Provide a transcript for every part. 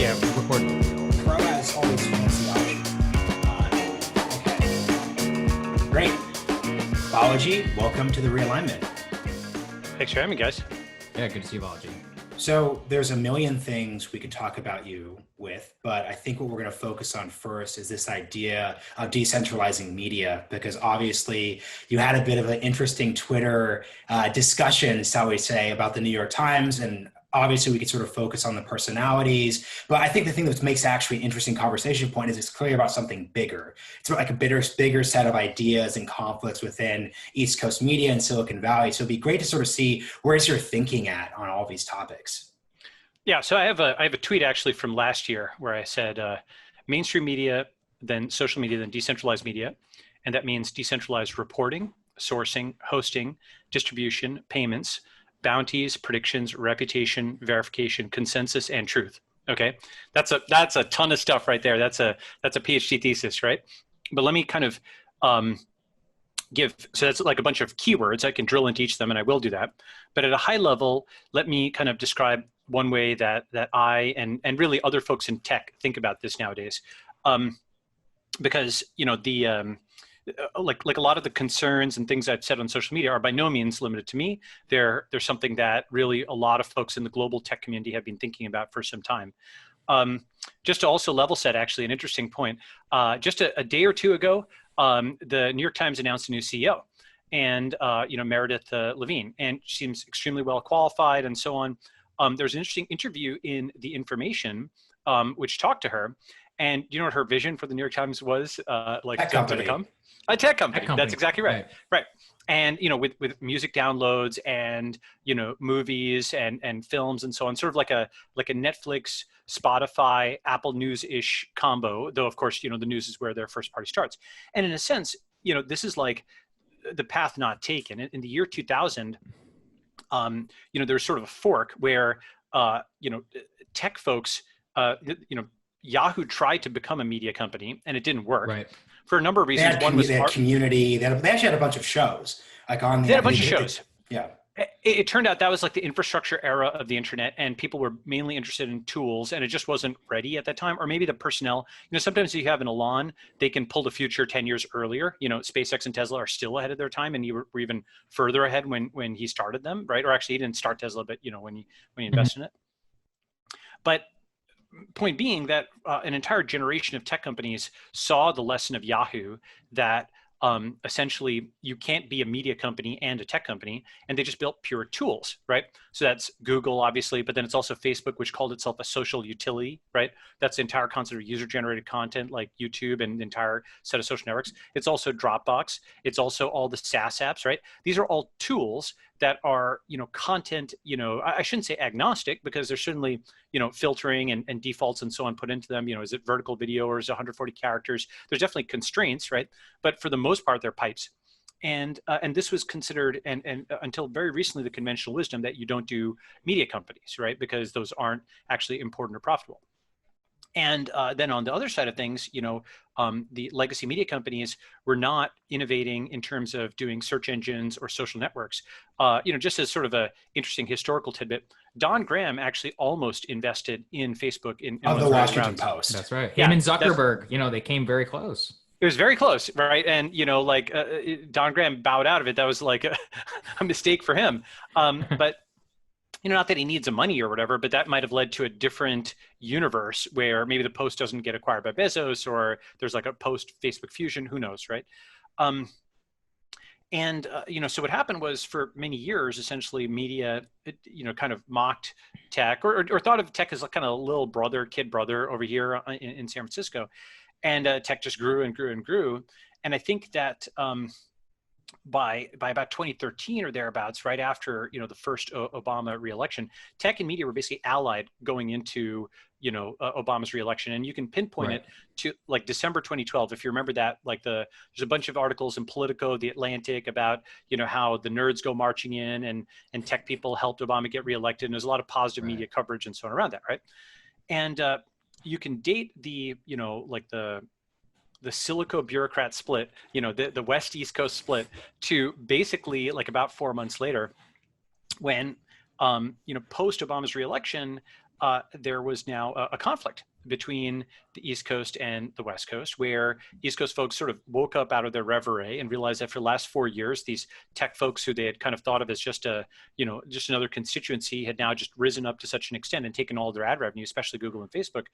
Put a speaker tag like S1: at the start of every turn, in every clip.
S1: Yeah, record.
S2: Pro has all these fancy options. Okay. Great. Balaji, welcome to the Realignment.
S3: Thanks for having me, guys.
S1: Yeah, good to see you, Balaji.
S2: So there's a million things we could talk about you with, but I think what we're going to focus on first is this idea of decentralizing media, because obviously you had a bit of an interesting Twitter discussion, shall we say, about the New York Times, and obviously we could sort of focus on the personalities, but I think the thing that makes actually an interesting conversation point is it's clearly about something bigger. It's about like a bigger set of ideas and conflicts within East Coast media and Silicon Valley. So it'd be great to sort of see where's your thinking at on all these topics.
S3: Yeah, so I have a tweet actually from last year where I said mainstream media, then social media, then decentralized media. And that means decentralized reporting, sourcing, hosting, distribution, payments, bounties, predictions, reputation, verification, consensus, and truth. Okay, that's a ton of stuff right there. That's a PhD thesis, right? But let me kind of so that's like a bunch of keywords. I can drill into each of them, and I will do that. But at a high level, let me kind of describe one way that I and really other folks in tech think about this nowadays, because the like a lot of the concerns and things I've said on social media are by no means limited to me. They're something that really a lot of folks in the global tech community have been thinking about for some time. Just to also level set, actually, an interesting point. Just a day or two ago, the New York Times announced a new CEO, and Meredith Levine, and she seems extremely well qualified and so on. There's an interesting interview in The Information, which talked to her. And you know what her vision for the New York Times was?
S2: Tech company.
S3: A tech company.
S1: Tech company.
S3: That's exactly right. Right. And with music downloads and movies and films and so on, sort of like a Netflix, Spotify, Apple News-ish combo. Though of course the news is where their first party starts. And in a sense, this is like the path not taken. In the year 2000, there's sort of a fork where tech folks, Yahoo tried to become a media company and it didn't work.
S1: Right.
S3: For a number of reasons.
S2: They had Community. They actually had a bunch of shows. They had a bunch of shows. Yeah.
S3: It turned out that was like the infrastructure era of the internet, and people were mainly interested in tools, and it just wasn't ready at that time. Or maybe the personnel. Sometimes you have an Elon, they can pull the future 10 years earlier. SpaceX and Tesla are still ahead of their time, and you were even further ahead when he started them, right? Or actually, he didn't start Tesla, but when he invested in it. But point being that an entire generation of tech companies saw the lesson of Yahoo that essentially you can't be a media company and a tech company, and they just built pure tools, right? So that's Google, obviously, but then it's also Facebook, which called itself a social utility, right? That's the entire concept of user-generated content like YouTube and the entire set of social networks. It's also Dropbox. It's also all the SaaS apps, right? These are all tools that are, content, I shouldn't say agnostic, because there's certainly, filtering and defaults and so on put into them. Is it vertical video or is it 140 characters? There's definitely constraints, right? But for the most part, they're pipes. And this was considered, and until very recently, the conventional wisdom that you don't do media companies, right? Because those aren't actually important or profitable. And then on the other side of things, the legacy media companies were not innovating in terms of doing search engines or social networks. Just as sort of a interesting historical tidbit, Don Graham actually almost invested in Facebook in
S2: the Washington Post.
S1: That's right.
S3: Yeah,
S1: him and Zuckerberg, they came very close.
S3: It was very close, right? And Don Graham bowed out of it. That was like a mistake for him. But not that he needs the money or whatever, but that might have led to a different universe where maybe the Post doesn't get acquired by Bezos, or there's like a post-Facebook fusion, who knows, right? So what happened was, for many years, essentially media, kind of mocked tech or thought of tech as like kind of a little brother, kid brother over here in San Francisco. And tech just grew and grew and grew. And I think that by about 2013 or thereabouts, right after the first Obama reelection, tech and media were basically allied going into Obama's reelection, and you can pinpoint it to like December 2012, if you remember that. Like there's a bunch of articles in Politico, The Atlantic, about how the nerds go marching in and tech people helped Obama get reelected, and there's a lot of positive media coverage and so on around that, right? And you can date the the Silico bureaucrat split, the West East Coast split, to basically like about 4 months later, when post Obama's reelection, there was now a conflict between the East Coast and the West Coast, where East Coast folks sort of woke up out of their reverie and realized that for the last 4 years, these tech folks who they had kind of thought of as just just another constituency had now just risen up to such an extent and taken all of their ad revenue, especially Google and Facebook.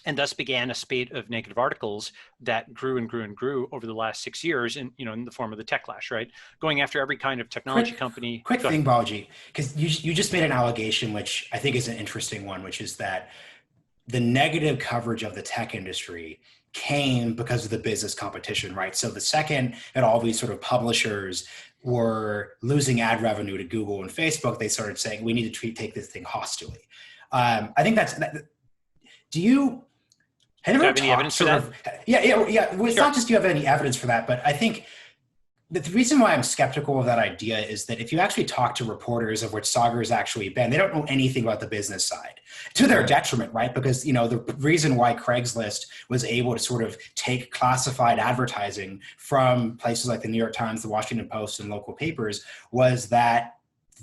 S3: And thus began a spate of negative articles that grew and grew and grew over the last 6 years in the form of the techlash, right? Going after every kind of technology company.
S2: Quick thing, Balaji, because you just made an allegation, which I think is an interesting one, which is that the negative coverage of the tech industry came because of the business competition, right? So the second that all these sort of publishers were losing ad revenue to Google and Facebook, they started saying, we need to take this thing hostilely. I think do you have any evidence for that? Yeah. Well, it's not just do you have any evidence for that, but I think the reason why I'm skeptical of that idea is that if you actually talk to reporters, of which Sagar has actually been, they don't know anything about the business side, to their detriment, right? Because the reason why Craigslist was able to sort of take classified advertising from places like the New York Times, the Washington Post, and local papers was that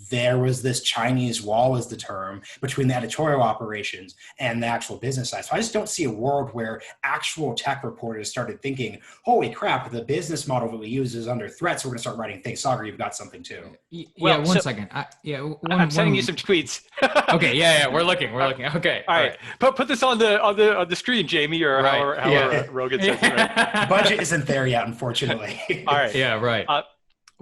S2: there was this Chinese wall, is the term, between the editorial operations and the actual business side. So I just don't see a world where actual tech reporters started thinking, holy crap, the business model that we use is under threat, so we're going to start writing things. Sagar, you've got something too.
S1: One second.
S3: I'm sending you some tweets.
S1: Okay, we're looking. Okay.
S3: All right. Put this on the screen, Jamie, or however Rogan says it, right?
S2: Budget isn't there yet, unfortunately.
S3: All right.
S1: Yeah, right.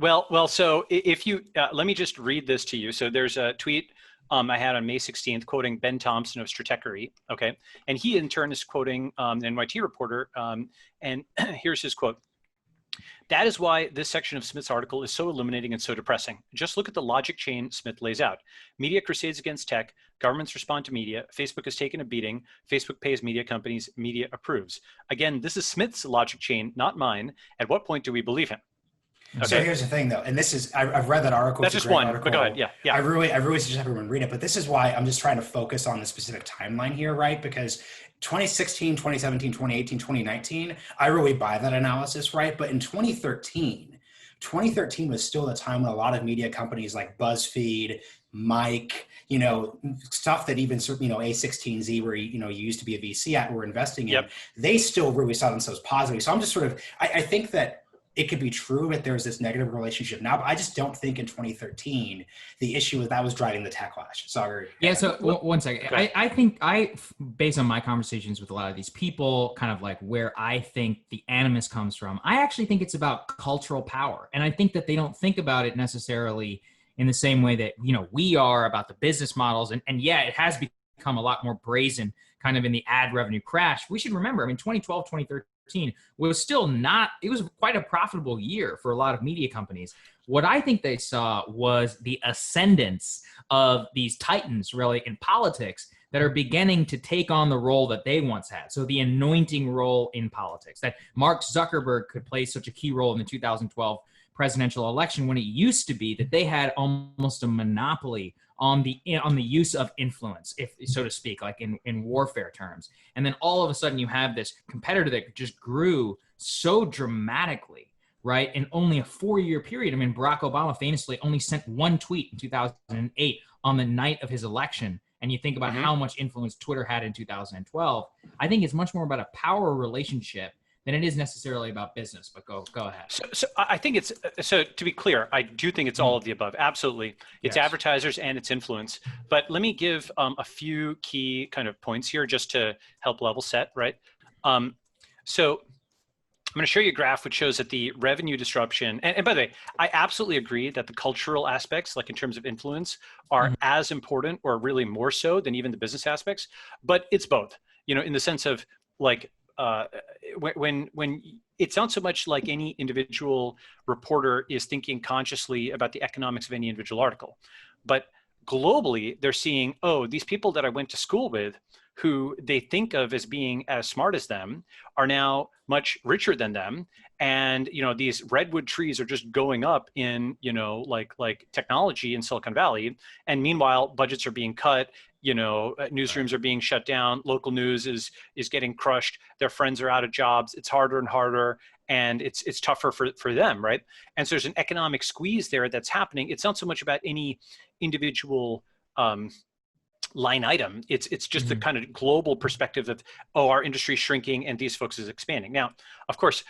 S3: Well, so if you, let me just read this to you. So there's a tweet I had on May 16th quoting Ben Thompson of Stratechery, okay? And he in turn is quoting an NYT reporter, and here's his quote. That is why this section of Smith's article is so illuminating and so depressing. Just look at the logic chain Smith lays out. Media crusades against tech, governments respond to media, Facebook has taken a beating, Facebook pays media companies, media approves. Again, this is Smith's logic chain, not mine. At what point do we believe him?
S2: Okay. So here's the thing, though, and this is I've read that article.
S3: That's just one, article. But go ahead. Yeah.
S2: I really suggest everyone read it. But this is why I'm just trying to focus on the specific timeline here, right? Because 2016, 2017, 2018, 2019, I really buy that analysis, right? But in 2013 was still the time when a lot of media companies like BuzzFeed, Mike, stuff that even A16Z, where you used to be a VC at, were investing in, they still really saw themselves positively. So I'm just I think that it could be true that there's this negative relationship now, but I just don't think in 2013, the issue was driving the techlash. Sorry.
S1: Yeah. So one second. I think based on my conversations with a lot of these people, kind of like where I think the animus comes from, I actually think it's about cultural power. And I think that they don't think about it necessarily in the same way that, we are about the business models. And yeah, it has become a lot more brazen kind of in the ad revenue crash. We should remember, 2012, 2013, was still it was quite a profitable year for a lot of media companies. What I think they saw was the ascendance of these titans really in politics that are beginning to take on the role that they once had. So the anointing role in politics, that Mark Zuckerberg could play such a key role in the 2012 presidential election, when it used to be that they had almost a monopoly on the use of influence, if so to speak, like in warfare terms. And then all of a sudden you have this competitor that just grew so dramatically, right? In only a 4-year period. Barack Obama famously only sent one tweet in 2008 on the night of his election. And you think about how much influence Twitter had in 2012. I think it's much more about a power relationship than it is necessarily about business, but go ahead.
S3: So I think so to be clear, I do think it's all of the above. Absolutely. It's advertisers and it's influence. But let me give a few key kind of points here just to help level set, right? So I'm going to show you a graph which shows that the revenue disruption, and by the way, I absolutely agree that the cultural aspects, like in terms of influence, are as important or really more so than even the business aspects, but it's both, in the sense of like, when it's not so much like any individual reporter is thinking consciously about the economics of any individual article, but globally they're seeing, these people that I went to school with who they think of as being as smart as them are now much richer than them. And, these redwood trees are just going up in, like technology in Silicon Valley. And meanwhile, budgets are being cut, newsrooms are being shut down. Local news is getting crushed. Their friends are out of jobs. It's harder and harder. And it's tougher for them, right? And so there's an economic squeeze there that's happening. It's not so much about any individual line item. It's just the kind of global perspective of, oh, our industry is shrinking and these folks is expanding. Now, of course,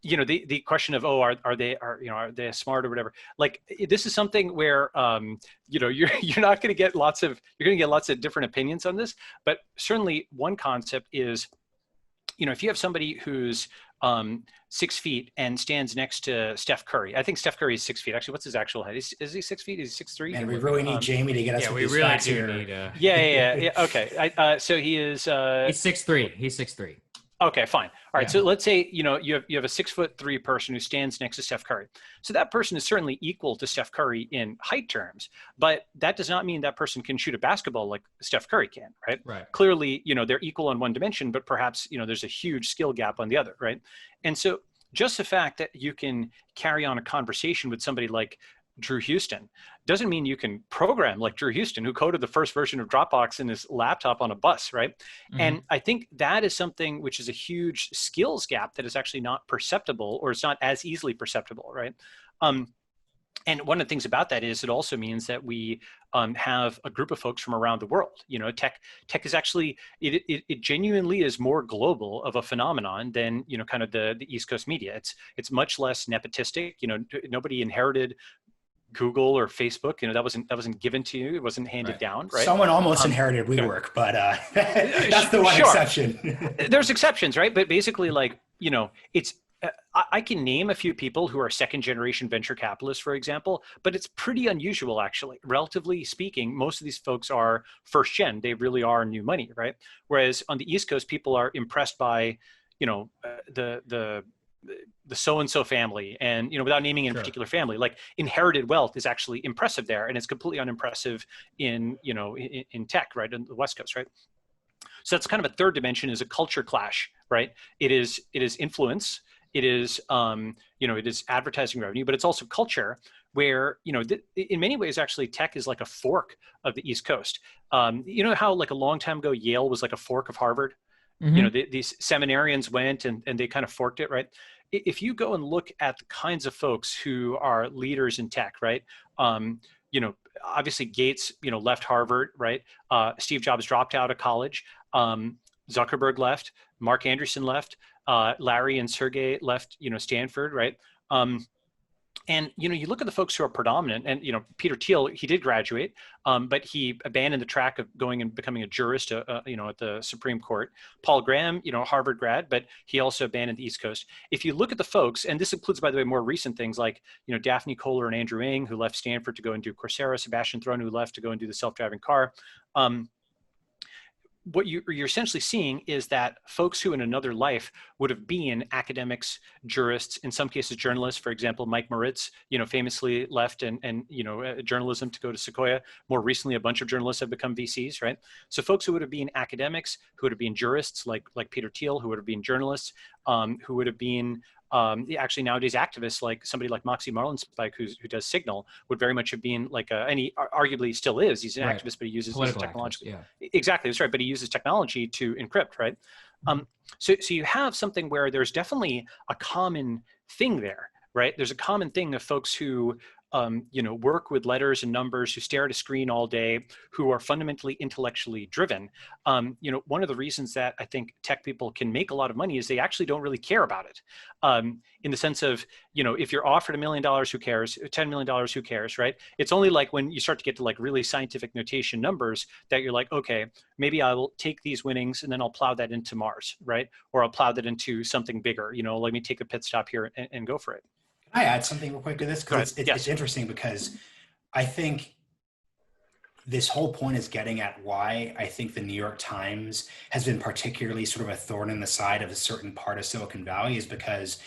S3: the question of, oh, are they smart or whatever? Like, this is something where you're not going to get you're going to get lots of different opinions on this. But certainly one concept is, if you have somebody who's 6 feet and stands next to Steph Curry. I think Steph Curry is 6 feet. Actually, what's his actual height? Is he 6 feet? Is he 6'3"?
S2: And we really need Jamie to get us with these facts here.
S3: Yeah. Okay. So he is.
S1: He's 6'3". He's 6'3".
S3: Okay, fine. All right. Yeah. So let's say you have a 6'3" person who stands next to Steph Curry. So that person is certainly equal to Steph Curry in height terms, but that does not mean that person can shoot a basketball like Steph Curry can, right?
S1: Right.
S3: Clearly, they're equal on one dimension, but perhaps there's a huge skill gap on the other, right? And so just the fact that you can carry on a conversation with somebody like Drew Houston doesn't mean you can program like Drew Houston, who coded the first version of Dropbox in his laptop on a bus, right? And I think that is something which is a huge skills gap that is actually not perceptible, or it's not as easily perceptible, right? And one of the things about that is it also means that we have a group of folks from around the world. Tech is actually, it genuinely is more global of a phenomenon than, kind of the East Coast media. It's much less nepotistic. Nobody inherited Google or Facebook, that wasn't given to you. It wasn't handed down, right?
S2: Someone almost inherited WeWork, but that's the one exception.
S3: There's exceptions, right? But basically, it's, I can name a few people who are second generation venture capitalists, for example, but it's pretty unusual, actually. Relatively speaking, most of these folks are first gen. They really are new money, right? Whereas on the East Coast, people are impressed by, the so-and-so family, and without naming a particular family, like inherited wealth is actually impressive there, and it's completely unimpressive in in tech, right, on the West Coast, right? So that's kind of a third dimension, is a culture clash, right? It is influence, it is it is advertising revenue, but it's also culture, where in many ways actually tech is like a fork of the East Coast. How like a long time ago Yale was like a fork of Harvard. These seminarians went and they kind of forked it, right? If you go and look at the kinds of folks who are leaders in tech, right? Obviously Gates, left Harvard, right? Steve Jobs dropped out of college. Zuckerberg left. Mark Andreessen left. Larry and Sergey left, Stanford, right? And, you look at the folks who are predominant, and, Peter Thiel, he did graduate, but he abandoned the track of going and becoming a jurist, at the Supreme Court. Paul Graham, Harvard grad, but he also abandoned the East Coast. If you look at the folks, and this includes, by the way, more recent things like, Daphne Kohler and Andrew Ng, who left Stanford to go and do Coursera, Sebastian Thrun, who left to go and do the self-driving car. What you're essentially seeing is that folks who in another life would have been academics, jurists, in some cases journalists. For example, Mike Moritz, famously left and journalism to go to Sequoia. More recently, a bunch of journalists have become VCs, right? So folks who would have been academics, who would have been jurists, like Peter Thiel, who would have been journalists, who would have been actually nowadays activists, like somebody like Moxie Marlinspike, who does Signal, would very much have been like and he arguably still is. He's an activist, but he uses technology. Yeah. Exactly, that's right. But he uses technology to encrypt, right? So you have something where there's definitely a common thing there, right? There's a common thing of folks who work with letters and numbers, who stare at a screen all day, who are fundamentally intellectually driven. One of the reasons that I think tech people can make a lot of money is they actually don't really care about it. In the sense of, if you're offered $1 million, who cares? $10 million, who cares, right? It's only like when you start to get to like really scientific notation numbers that you're like, okay, maybe I will take these winnings and then I'll plow that into Mars, right? Or I'll plow that into something bigger. Let me take a pit stop here and go for it.
S2: Can I add something real quick to this? Because it's interesting, because I think this whole point is getting at why I think the New York Times has been particularly sort of a thorn in the side of a certain part of Silicon Valley, is because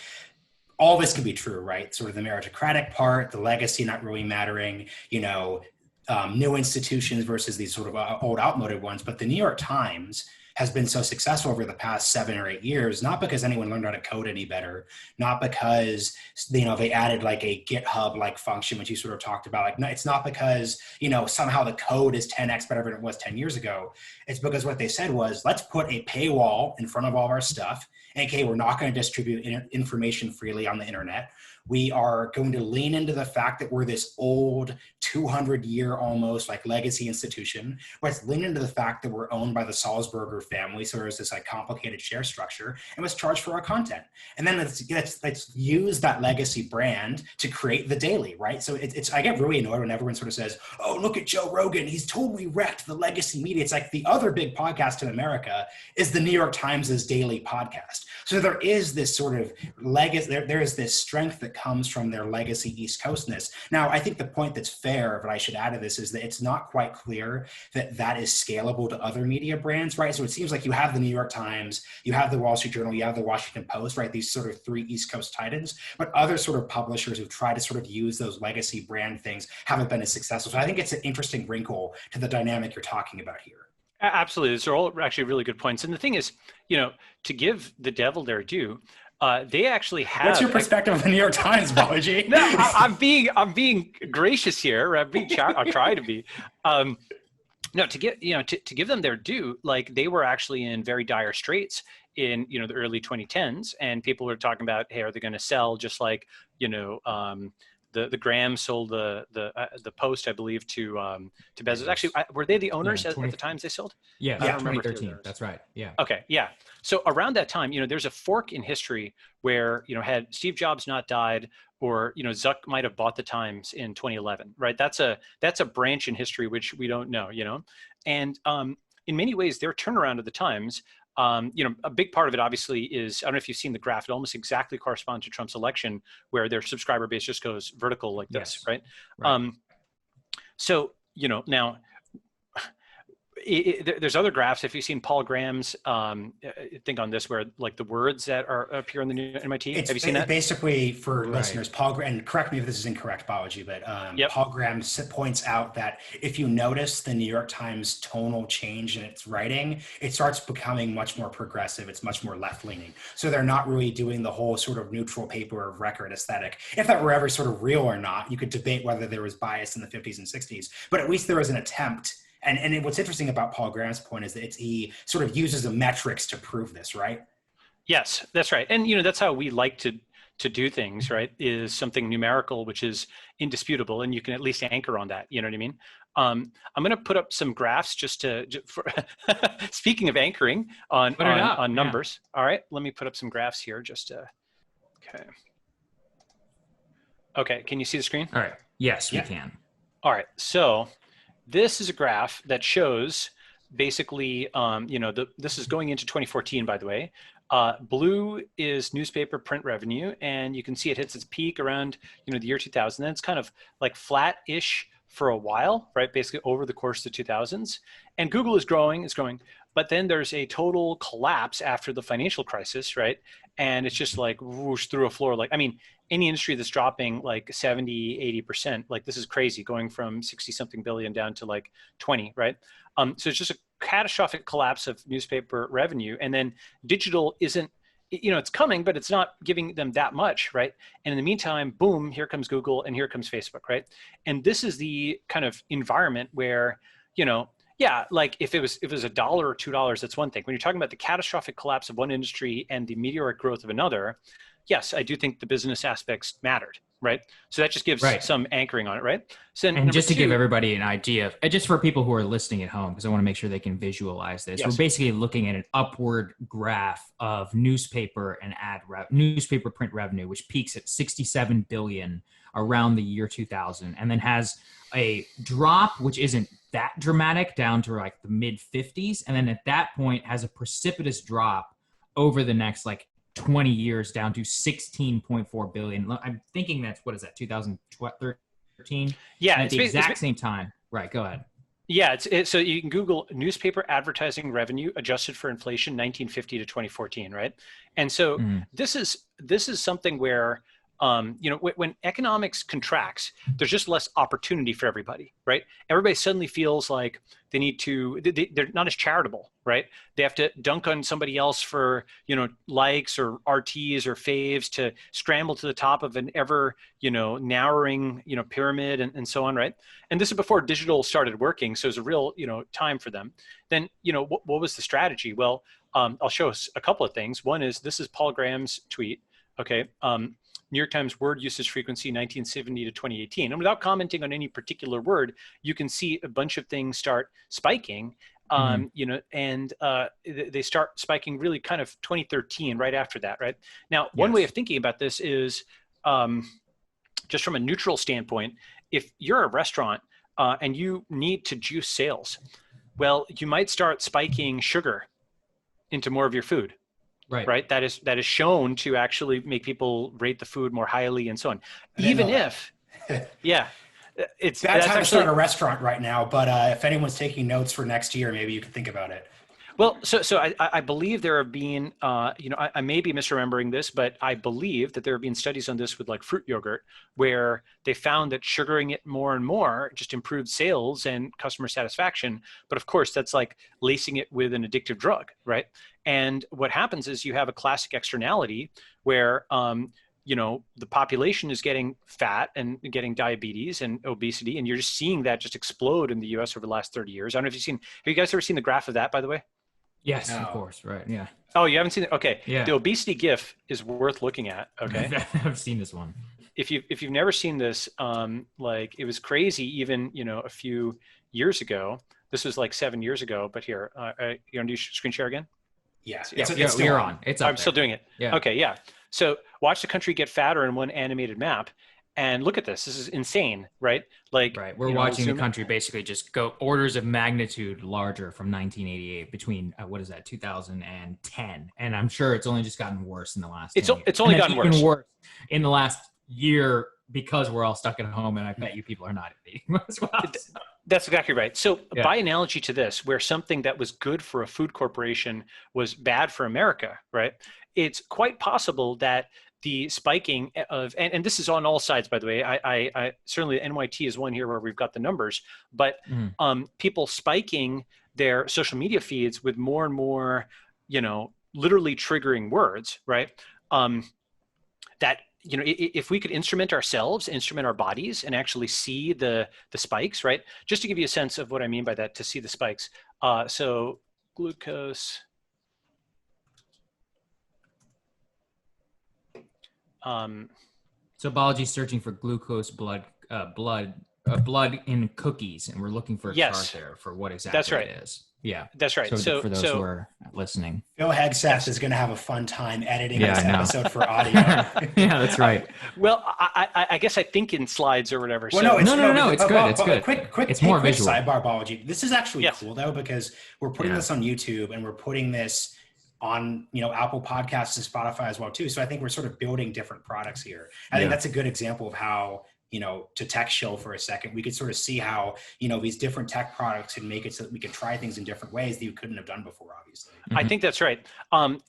S2: all this could be true, right? Sort of the meritocratic part, the legacy not really mattering, new institutions versus these sort of old outmoded ones. But the New York Times has been so successful over the past 7 or 8 years, not because anyone learned how to code any better, not because, they added like a GitHub like function, which you sort of talked about. Like, no, it's not because, somehow the code is 10x better than it was 10 years ago. It's because what they said was, let's put a paywall in front of all of our stuff. AKA, we're not going to distribute information freely on the internet. We are going to lean into the fact that we're this old 200-year almost like legacy institution, but it's leaned into the fact that we're owned by the Salzburger family. So there's this like complicated share structure, and let's charge for our content. And then let's use that legacy brand to create the daily, right? So it's I get really annoyed when everyone sort of says, oh, look at Joe Rogan, he's totally wrecked the legacy media. It's like the other big podcast in America is the New York Times's daily podcast. So there is this sort of legacy, there is this strength that comes from their legacy East Coastness. Now, I think the point that's fair, but I should add to this, is that it's not quite clear that that is scalable to other media brands, right? So it seems like you have the New York Times, you have the Wall Street Journal, you have the Washington Post, right? These sort of three East Coast titans, but other sort of publishers who've tried to sort of use those legacy brand things haven't been as successful. So I think it's an interesting wrinkle to the dynamic you're talking about here.
S3: Absolutely. These are all actually really good points. And the thing is, to give the devil their due, they actually have.
S2: What's your perspective of the New York Times, Balaji?
S3: No, I'm being gracious here. I'll try to be. No, to give them their due, like they were actually in very dire straits in the early 2010s, and people were talking about, hey, are they going to sell just like the Graham sold the Post, I believe, to Bezos. Actually, were they the owners at the times they sold?
S1: Yeah,
S3: I don't remember
S1: 2013. That's right. Yeah.
S3: Okay. Yeah. So around that time, there's a fork in history where, had Steve Jobs not died, or, Zuck might have bought the Times in 2011, right? That's a branch in history, which we don't know, and in many ways their turnaround of the Times, a big part of it obviously is, I don't know if you've seen the graph, it almost exactly corresponds to Trump's election, where their subscriber base just goes vertical like this,
S1: yes.
S3: right? So, now there's other graphs. If you've seen Paul Graham's thing on this, where like the words that appear in the new MIT, have you seen that?
S2: Basically, for listeners, Paul Graham, and correct me if this is incorrect, Balaji, but Paul Graham points out that if you notice the New York Times tonal change in its writing, it starts becoming much more progressive. It's much more left-leaning. So they're not really doing the whole sort of neutral paper of record aesthetic. If that were ever sort of real or not, you could debate whether there was bias in the 50s and 60s, but at least there was an attempt. And what's interesting about Paul Graham's point is that he sort of uses the metrics to prove this, right?
S3: Yes, that's right. And, that's how we like to do things, right? Is something numerical, which is indisputable, and you can at least anchor on that. You know what I mean? I'm going to put up some graphs just for speaking of anchoring on numbers. Yeah. All right, let me put up some graphs here Okay, can you see the screen?
S1: All right. Yes, we can.
S3: All right, so this is a graph that shows basically, this is going into 2014, by the way. Blue is newspaper print revenue, and you can see it hits its peak around, the year 2000. Then it's kind of like flat-ish for a while, right? Basically over the course of the 2000s. And Google is growing, but then there's a total collapse after the financial crisis, right? And it's just like whoosh through a floor. Like, I mean, any industry that's dropping like 70, 80%, like this is crazy, going from 60 something billion down to like 20, right? So it's just a catastrophic collapse of newspaper revenue. And then digital isn't, it's coming, but it's not giving them that much, right? And in the meantime, boom, here comes Google and here comes Facebook, right? And this is the kind of environment where, like if it was $1 or $2, that's one thing. When you're talking about the catastrophic collapse of one industry and the meteoric growth of another, yes, I do think the business aspects mattered, right? So that just gives some anchoring on it, right? So
S1: and just to give everybody an idea, just for people who are listening at home, because I want to make sure they can visualize this, we're basically looking at an upward graph of newspaper and newspaper print revenue, which peaks at 67 billion around the year 2000, and then has a drop, which isn't that dramatic, down to like the mid 50s, and then at that point has a precipitous drop over the next like 20 years down to 16.4 billion. I'm thinking that's, 2013?
S3: Yeah.
S1: At the exact same time. Right, go ahead.
S3: Yeah, so you can Google newspaper advertising revenue adjusted for inflation 1950 to 2014, right? And so this is something where, when economics contracts, there's just less opportunity for everybody, right? Everybody suddenly feels like they need to, they're not as charitable, right? They have to dunk on somebody else for, likes or RTs or faves to scramble to the top of an ever, narrowing, pyramid and so on, right? And this is before digital started working. So it's a real, time for them. Then, what was the strategy? Well, I'll show us a couple of things. One is, this is Paul Graham's tweet. Okay. New York Times word usage frequency 1970 to 2018. And without commenting on any particular word, you can see a bunch of things start spiking. You know, and they start spiking really kind of 2013, right after that, right? Now, one way of thinking about this is just from a neutral standpoint, if you're a restaurant and you need to juice sales, well, you might start spiking sugar into more of your food. Right. That is shown to actually make people rate the food more highly and so on. Even if, yeah, it's
S2: bad time to start a restaurant right now. But if anyone's taking notes for next year, maybe you could think about it.
S3: Well, so I believe there have been, you know, I may be misremembering this, but I believe that there have been studies on this with like fruit yogurt, where they found that sugaring it more and more just improved sales and customer satisfaction. But of course, that's like lacing it with an addictive drug, right? And what happens is you have a classic externality where, you know, the population is getting fat and getting diabetes and obesity, and you're just seeing that just explode in the U.S. over the last 30 years. I don't know if have you guys ever seen the graph of that, by the way?
S1: Yes, of course. Right. Yeah.
S3: Oh, you haven't seen it? Okay.
S1: Yeah.
S3: The obesity GIF is worth looking at. Okay.
S1: I've seen this one.
S3: If you've never seen this, like it was crazy even, you know, a few years ago. This was like 7 years ago, but here, you want to do screen share again?
S2: Yeah.
S1: We're on. It's up
S3: I'm still doing it.
S1: Yeah.
S3: Okay. Yeah. So watch the country get fatter in one animated map. And look at this. This is insane, right? Like,
S1: right. We're watching the country basically just go orders of magnitude larger from 1988 between what is that, 2010, and I'm sure it's only just gotten worse in the last.
S3: It's only gotten
S1: worse. Worse in the last year because we're all stuck at home, and I bet you people are not eating as well.
S3: That's exactly right. So by analogy to this, where something that was good for a food corporation was bad for America, right? It's quite possible that the spiking of, and this is on all sides, by the way, I certainly NYT is one here where we've got the numbers, but people spiking their social media feeds with more and more, you know, literally triggering words, right? That, you know, if we could instrument ourselves, instrument our bodies and actually see the spikes, right? Just to give you a sense of what I mean by that, to see the spikes. So glucose,
S1: so Balaji's searching for glucose blood in cookies, and we're looking for a chart there for what exactly it is. Yeah,
S3: that's right.
S1: So for those who are listening,
S2: Phil Hegseth is going to have a fun time editing this episode for audio.
S1: Yeah, that's right.
S3: Well, I guess I think in slides or whatever.
S2: Well,
S3: so.
S2: no,
S1: it's good. It's good.
S2: It's
S1: more visual.
S2: Sidebar, Balaji. This is actually cool though, because we're putting this on YouTube and we're putting this on, you know, Apple Podcasts and Spotify as well too. So I think we're sort of building different products here. I think that's a good example of how, you know, to tech show for a second, we could sort of see how, you know, these different tech products can make it so that we can try things in different ways that you couldn't have done before, obviously.
S3: I think that's right.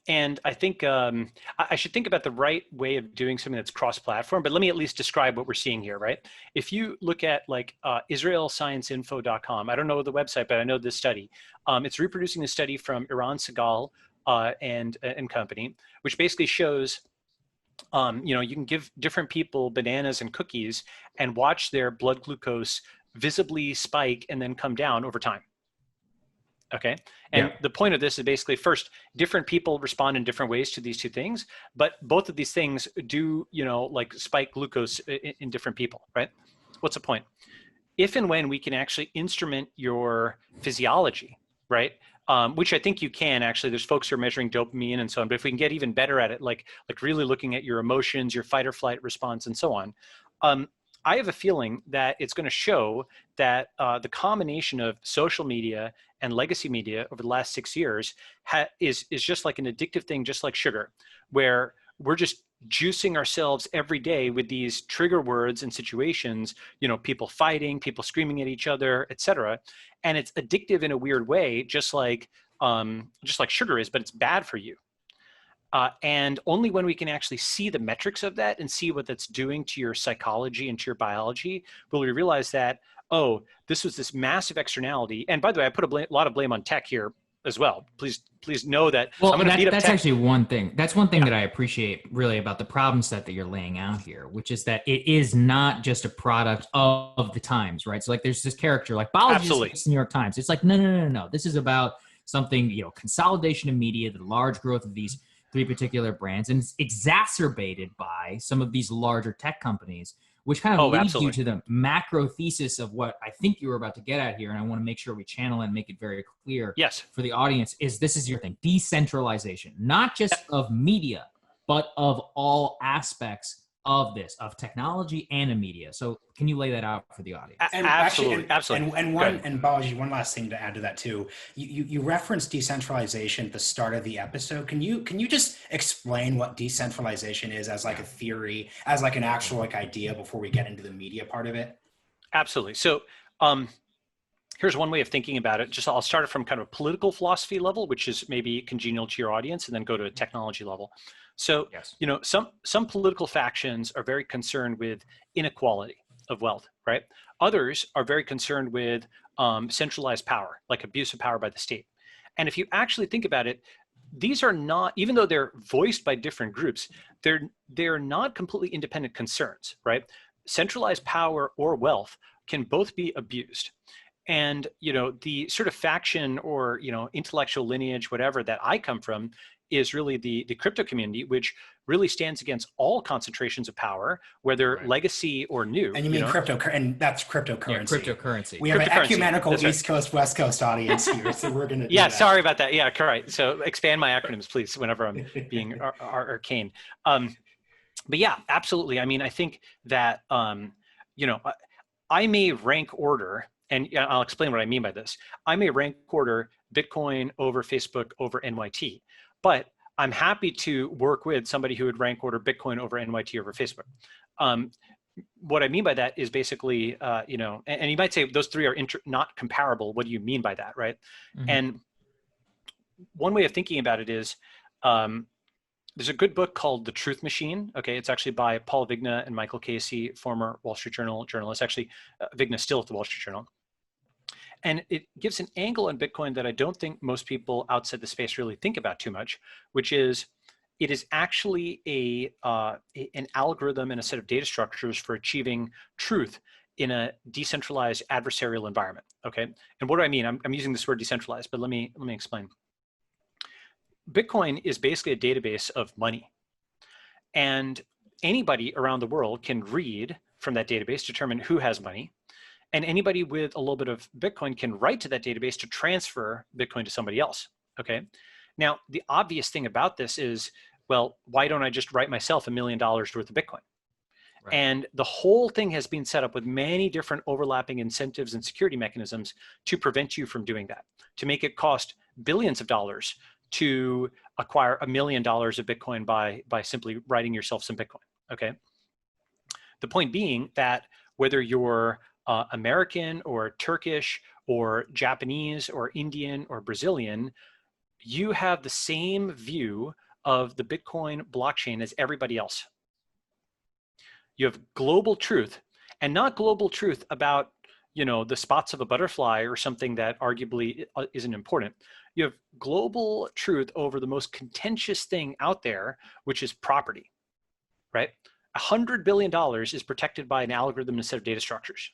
S3: And I think I should think about the right way of doing something that's cross-platform, but let me at least describe what we're seeing here, right? If you look at like IsraelScienceInfo.com, I don't know the website, but I know this study. It's reproducing a study from Iran Segal and company, which basically shows, you know, you can give different people bananas and cookies and watch their blood glucose visibly spike and then come down over time. Okay. And the point of this is basically, first, different people respond in different ways to these two things, but both of these things do, you know, like spike glucose in different people, right? What's the point? If and when we can actually instrument your physiology, right? Which I think you can actually. There's folks who are measuring dopamine and so on, but if we can get even better at it, like really looking at your emotions, your fight or flight response and so on, I have a feeling that it's going to show that the combination of social media and legacy media over the last 6 years is just like an addictive thing, just like sugar, where we're just juicing ourselves every day with these trigger words and situations, you know, people fighting, people screaming at each other, etc. And it's addictive in a weird way, just like sugar is, but it's bad for you. And only when we can actually see the metrics of that and see what that's doing to your psychology and to your biology will we realize that, oh, this was this massive externality. And by the way, I put a lot of blame on tech here as well. Please know that.
S1: Well, that's actually one thing. That's one thing that I appreciate really about the problem set that you're laying out here, which is that it is not just a product of the times, right? So like there's this character like Balaji is the New York Times. It's like, no. This is about something, you know, consolidation of media, the large growth of these three particular brands, and it's exacerbated by some of these larger tech companies, which kind of
S3: Oh,
S1: leads you
S3: absolutely.
S1: to the macro thesis of what I think you were about to get at here. And I want to make sure we channel and make it very clear
S3: Yes.
S1: for the audience is this is your thing, decentralization, not just of media, but of all aspects of this, of technology and of media. So can you lay that out for the audience?
S2: And actually,
S3: Absolutely. Absolutely.
S2: and Balaji, one last thing to add to that too. You referenced decentralization at the start of the episode. Can you just explain what decentralization is as like a theory, as like an actual like idea before we get into the media part of it?
S3: Absolutely. So here's one way of thinking about it. I'll start it from kind of a political philosophy level, which is maybe congenial to your audience, and then go to a technology level. So,
S1: Yes.
S3: Some political factions are very concerned with inequality of wealth, right? Others are very concerned with centralized power, like abuse of power by the state. And if you actually think about it, these are not, even though they're voiced by different groups, they're not completely independent concerns, right? Centralized power or wealth can both be abused. And the sort of faction or intellectual lineage, whatever, that I come from is really the crypto community, which really stands against all concentrations of power, whether legacy or new.
S2: And you mean crypto, and that's cryptocurrency.
S1: Yeah, cryptocurrency.
S2: We have an ecumenical
S3: That's right.
S2: East Coast, West Coast audience here, so we're going to do
S3: Yeah,
S2: that.
S3: sorry about that. Yeah, correct. So expand my acronyms, please, whenever I'm being arcane. But yeah, absolutely. I mean, I think that, I may rank order, and I'll explain what I mean by this. I may rank order Bitcoin over Facebook over NYT, but I'm happy to work with somebody who would rank order Bitcoin over NYT over Facebook. What I mean by that is basically, and you might say those three are not comparable. What do you mean by that, right? Mm-hmm. And one way of thinking about it is, there's a good book called The Truth Machine. Okay, it's actually by Paul Vigna and Michael Casey, former Wall Street Journal journalists. Actually, Vigna's still at the Wall Street Journal. And it gives an angle on Bitcoin that I don't think most people outside the space really think about too much, which is it is actually an algorithm and a set of data structures for achieving truth in a decentralized adversarial environment. Okay, and what do I mean? I'm using this word decentralized, but let me explain. Bitcoin is basically a database of money, and anybody around the world can read from that database, determine who has money, and anybody with a little bit of Bitcoin can write to that database to transfer Bitcoin to somebody else. Okay. Now, the obvious thing about this is, well, why don't I just write myself $1 million worth of Bitcoin? Right. And the whole thing has been set up with many different overlapping incentives and security mechanisms to prevent you from doing that, to make it cost billions of dollars to acquire $1 million of Bitcoin by simply writing yourself some Bitcoin. Okay. The point being that whether you're American or Turkish or Japanese or Indian or Brazilian, you have the same view of the Bitcoin blockchain as everybody else. You have global truth, and not global truth about the spots of a butterfly or something that arguably isn't important. You have global truth over the most contentious thing out there, which is property, right? $100 billion is protected by an algorithm and a set of data structures.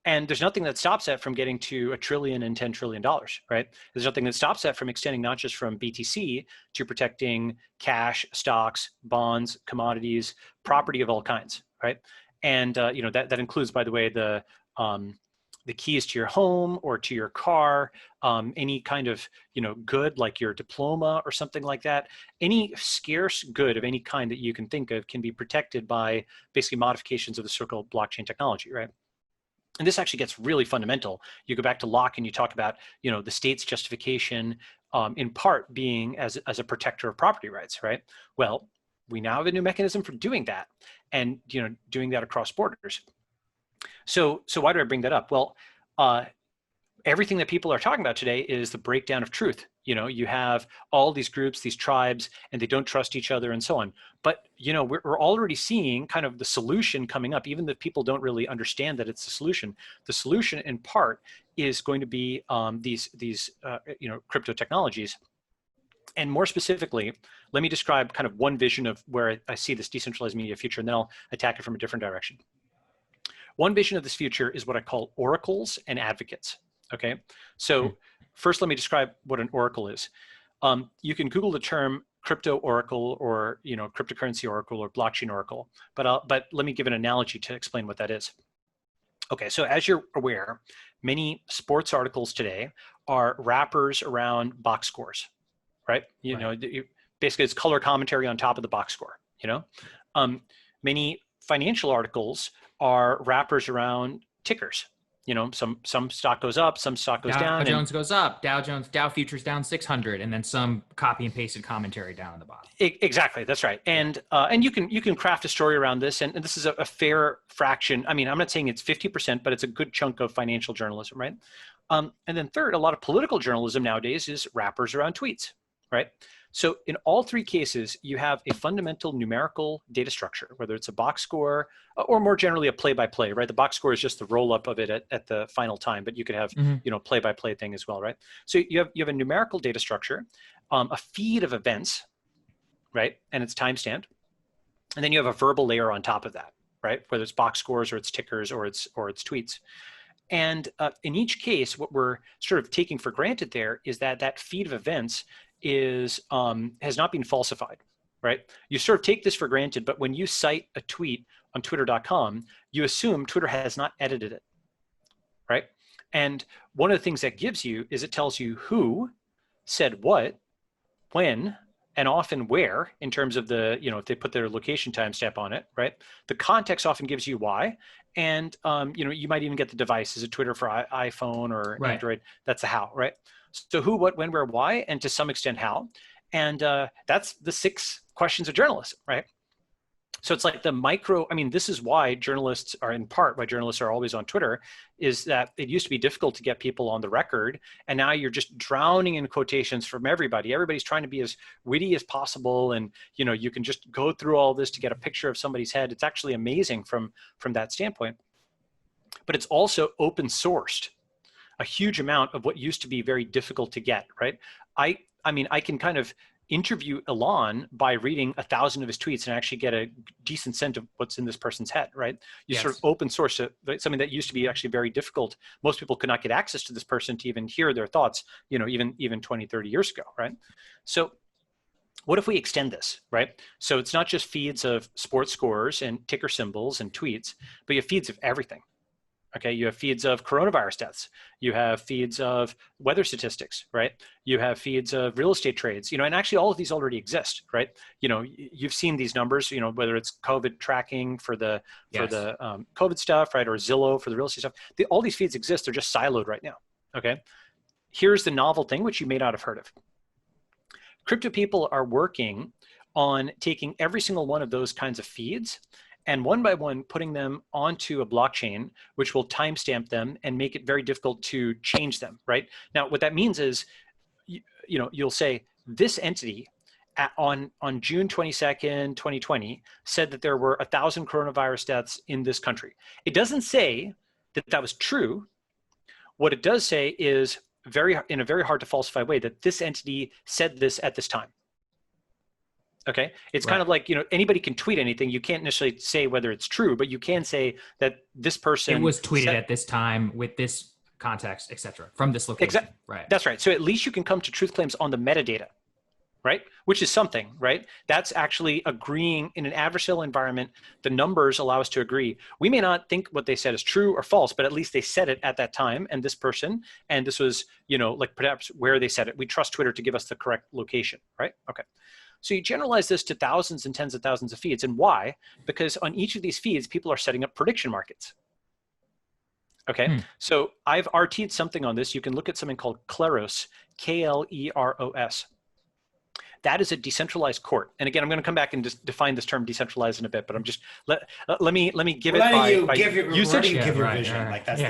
S3: And there's nothing that stops that from getting to $1 trillion and $10 trillion, right? There's nothing that stops that from extending not just from BTC to protecting cash, stocks, bonds, commodities, property of all kinds, right? And that includes, by the way, the keys to your home or to your car, any kind of good like your diploma or something like that. Any scarce good of any kind that you can think of can be protected by basically modifications of the so-called blockchain technology, right? And this actually gets really fundamental. You go back to Locke and you talk about the state's justification in part being as a protector of property rights, right? Well, we now have a new mechanism for doing that, and doing that across borders. So why do I bring that up? Well, everything that people are talking about today is the breakdown of truth. You have all these groups, these tribes, and they don't trust each other and so on. But, we're already seeing kind of the solution coming up, even if people don't really understand that it's the solution. The solution in part is going to be these crypto technologies. And more specifically, let me describe kind of one vision of where I see this decentralized media future, and then I'll attack it from a different direction. One vision of this future is what I call oracles and advocates. Okay, so first let me describe what an oracle is. You can Google the term crypto oracle or, cryptocurrency oracle or blockchain oracle. But let me give an analogy to explain what that is. Okay, so as you're aware, many sports articles today are wrappers around box scores, right? Basically it's color commentary on top of the box score, many financial articles are wrappers around tickers. Some stock goes up, some stock goes down.
S1: Dow Jones goes up, Dow futures down 600, and then some copy and pasted commentary down in the bottom.
S3: Exactly, that's right. And you can craft a story around this, and this is a fair fraction. I mean, I'm not saying it's 50%, but it's a good chunk of financial journalism, right? And then third, a lot of political journalism nowadays is wrappers around tweets, right? So in all three cases, you have a fundamental numerical data structure, whether it's a box score or more generally a play-by-play, right? The box score is just the roll-up of it at the final time, but you could have, play-by-play thing as well, right? So you have a numerical data structure, a feed of events, right? And it's time-stamped. And then you have a verbal layer on top of that, right? Whether it's box scores or it's tickers or it's tweets. And in each case, what we're sort of taking for granted there is that feed of events has not been falsified, right? You sort of take this for granted, but when you cite a tweet on twitter.com, you assume Twitter has not edited it, right? And one of the things that gives you is it tells you who said what, when, and often where in terms of the, if they put their location timestamp on it, right? The context often gives you why. And, you might even get the device. Is it Twitter for iPhone or Android? That's the how, right? So who, what, when, where, why, and to some extent how. And that's the 6 questions of journalism, right? So it's like this is why journalists are always on Twitter, is that it used to be difficult to get people on the record. And now you're just drowning in quotations from everybody. Everybody's trying to be as witty as possible. And, you can just go through all this to get a picture of somebody's head. It's actually amazing from that standpoint. But it's also open sourced a huge amount of what used to be very difficult to get, right? I can kind of interview Elon by reading 1,000 of his tweets and actually get a decent sense of what's in this person's head, right? You sort of open source something that used to be actually very difficult. Most people could not get access to this person to even hear their thoughts, even 20, 30 years ago, right? So what if we extend this, right? So it's not just feeds of sports scores and ticker symbols and tweets, but you have feeds of everything. Okay, you have feeds of coronavirus deaths. You have feeds of weather statistics, right? You have feeds of real estate trades, and actually all of these already exist, right? You've seen these numbers, whether it's COVID tracking for the COVID stuff, right? Or Zillow for the real estate stuff. All these feeds exist, they're just siloed right now, okay? Here's the novel thing, which you may not have heard of. Crypto people are working on taking every single one of those kinds of feeds and one by one putting them onto a blockchain, which will timestamp them and make it very difficult to change them, right? Now, what that means is, you'll say this entity on June 22nd, 2020 said that there were 1,000 coronavirus deaths in this country. It doesn't say that was true. What it does say is in a very hard to falsify way that this entity said this at this time. Okay. It's kind of like, anybody can tweet anything. You can't necessarily say whether it's true, but you can say that this person.
S1: It was tweeted at this time with this context, et cetera, from this location.
S3: Exactly.
S1: Right.
S3: That's right. So at least you can come to truth claims on the metadata, right? Which is something, right? That's actually agreeing in an adversarial environment. The numbers allow us to agree. We may not think what they said is true or false, but at least they said it at that time. And this person, and this was, like perhaps where they said it. We trust Twitter to give us the correct location, right? Okay. So you generalize this to thousands and tens of thousands of feeds. And why? Because on each of these feeds, people are setting up prediction markets. Okay. So I've RT'd something on this. You can look at something called Kleros, Kleros. That is a decentralized court. And again, I'm going to come back and just define this term decentralized in a bit, but I'm just, let me give it by usage.
S2: Give your vision.
S1: Right.
S2: Like that's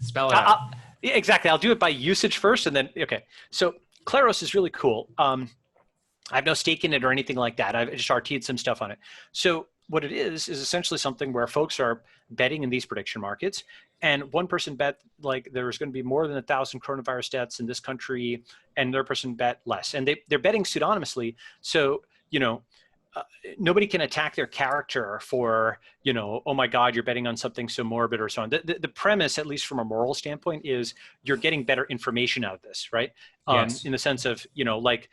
S1: spell it out.
S3: Exactly. I'll do it by usage first and then, okay. So Kleros is really cool. I have no stake in it or anything like that. I've just RT'd some stuff on it. So what it is essentially something where folks are betting in these prediction markets. And one person bet like there was going to be more than 1,000 coronavirus deaths in this country, and their person bet less. And they're betting pseudonymously. So, nobody can attack their character for, oh my God, you're betting on something so morbid or so on. The premise, at least from a moral standpoint, is you're getting better information out of this, right?
S1: Yes.
S3: In the sense of, like,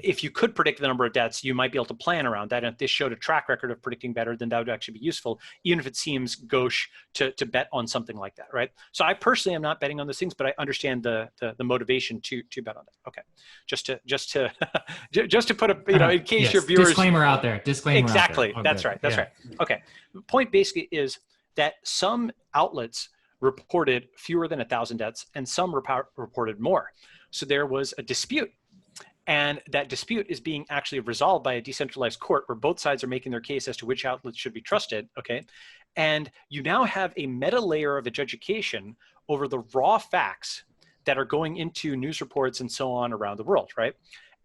S3: if you could predict the number of deaths, you might be able to plan around that. And if this showed a track record of predicting better, then that would actually be useful, even if it seems gauche to bet on something like that, right? So I personally am not betting on those things, but I understand the motivation to bet on it. Okay, just to just to put a, in case
S1: yes.
S3: your viewers,
S1: disclaimer out there.
S3: Exactly.
S1: Out there.
S3: That's right. That's right. Okay. The point basically is that some outlets reported fewer than 1,000 deaths, and some reported more. So there was a dispute. And that dispute is being actually resolved by a decentralized court where both sides are making their case as to which outlets should be trusted, okay? And you now have a meta layer of education over the raw facts that are going into news reports and so on around the world, right?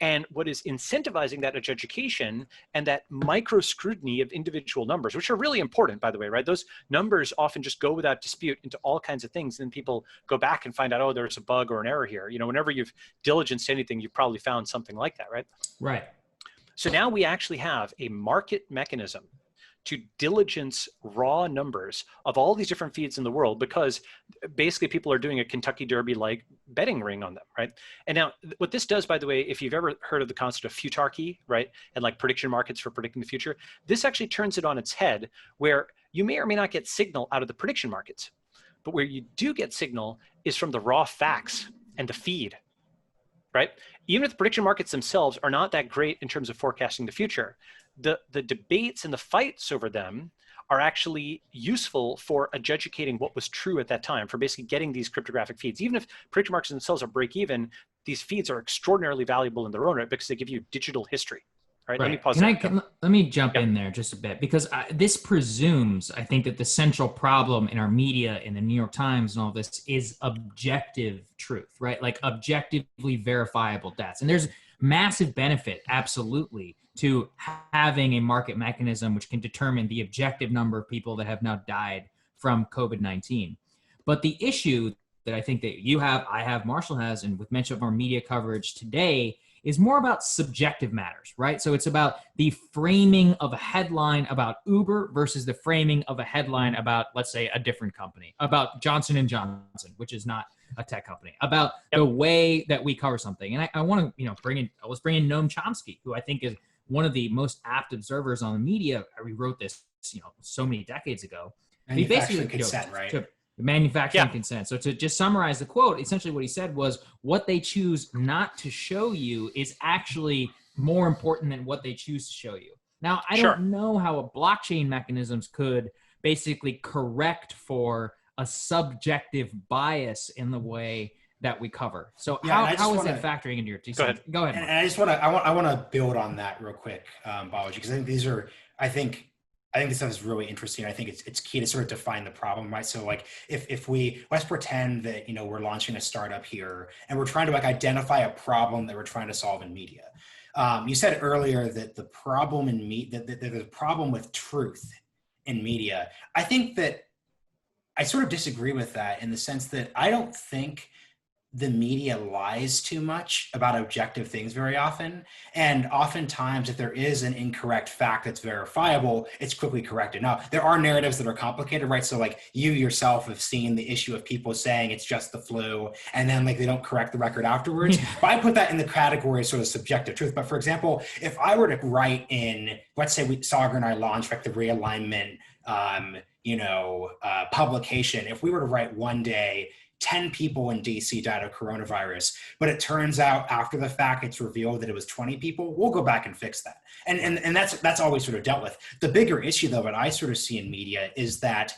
S3: And what is incentivizing that education and that micro scrutiny of individual numbers, which are really important, by the way, right? Those numbers often just go without dispute into all kinds of things. And then people go back and find out, oh, there's a bug or an error here. Whenever you've diligenced anything, you've probably found something like that, right?
S1: Right.
S3: So now we actually have a market mechanism to diligence raw numbers of all these different feeds in the world, because basically people are doing a Kentucky Derby-like betting ring on them, right? And now what this does, by the way, if you've ever heard of the concept of futarchy, right? And like prediction markets for predicting the future, this actually turns it on its head, where you may or may not get signal out of the prediction markets, but where you do get signal is from the raw facts and the feed, right? Even if the prediction markets themselves are not that great in terms of forecasting the future, the debates and the fights over them are actually useful for adjudicating what was true at that time, for basically getting these cryptographic feeds. Even if prediction markets themselves are break even, these feeds are extraordinarily valuable in their own right because they give you digital history. Right. Let me pause.
S1: Let me jump in there just a bit, because this presumes, I think, that the central problem in our media, in the New York Times and all this, is objective truth, right? Like objectively verifiable deaths. And there's massive benefit, absolutely, to having a market mechanism which can determine the objective number of people that have now died from COVID-19. But the issue that I think that you have, I have, Marshall has, and with much of our media coverage today, is more about subjective matters, right? So it's about the framing of a headline about Uber versus the framing of a headline about, let's say, a different company, about Johnson & Johnson, which is not a tech company, about the way that we cover something. And I want to, bring in Noam Chomsky, who I think is one of the most apt observers on the media. We wrote this, so many decades ago.
S2: Manufacturing consent, right?
S1: Manufacturing consent. So to just summarize the quote, essentially what he said was, what they choose not to show you is actually more important than what they choose to show you. Now, I don't know how a blockchain mechanisms could basically correct for a subjective bias in the way that we cover. So how is that factoring into your dissent? Go ahead.
S2: And I just want to build on that real quick, Balaji, because I think this stuff is really interesting. I think it's key to sort of define the problem, right? So like let's pretend that, we're launching a startup here and we're trying to identify a problem that we're trying to solve in media. You said earlier that the problem in that there's a problem with truth in media. I think that I sort of disagree with that, in the sense that I don't think the media lies too much about objective things very often. And oftentimes, if there is an incorrect fact that's verifiable, it's quickly corrected. Now, there are narratives that are complicated, right? So like you yourself have seen the issue of people saying it's just the flu, and then like they don't correct the record afterwards. But I put that in the category of sort of subjective truth. But for example, if I were to write in, let's say Sagar and I launched like the Realignment publication, if we were to write one day, 10 people in DC died of coronavirus, but it turns out after the fact it's revealed that it was 20 people, we'll go back and fix that. And that's always sort of dealt with. The bigger issue, though, that I sort of see in media is that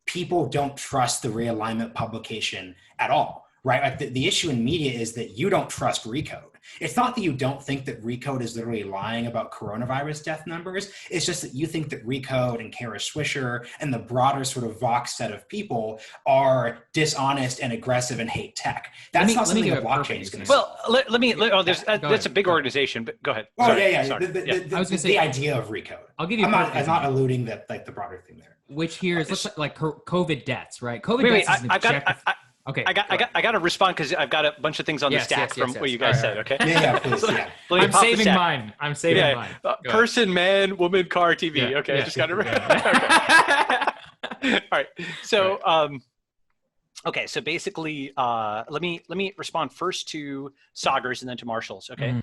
S2: people don't trust the Realignment publication at all, right? Like the issue in media is that you don't trust Recode. It's not that you don't think that Recode is literally lying about coronavirus death numbers. It's just that you think that Recode and Kara Swisher and the broader sort of Vox set of people are dishonest and aggressive and hate tech. That's not something a blockchain is going to.
S3: Well, that's a big organization, but go ahead.
S2: Oh, yeah. The idea of Recode.
S1: I'll give you.
S2: I'm not alluding that like the broader thing there.
S1: Which here is like COVID deaths, right? COVID deaths is an objective. Okay.
S3: I got to respond because I've got a bunch of things on the stats from what you guys said. Okay.
S2: Yeah, please. Yeah.
S1: I'm saving mine. Mine.
S3: Person, man, woman, car, TV. Okay. I just got to. All right. So, okay. So basically, let me respond first to Sagar's and then to Marshall's. Okay.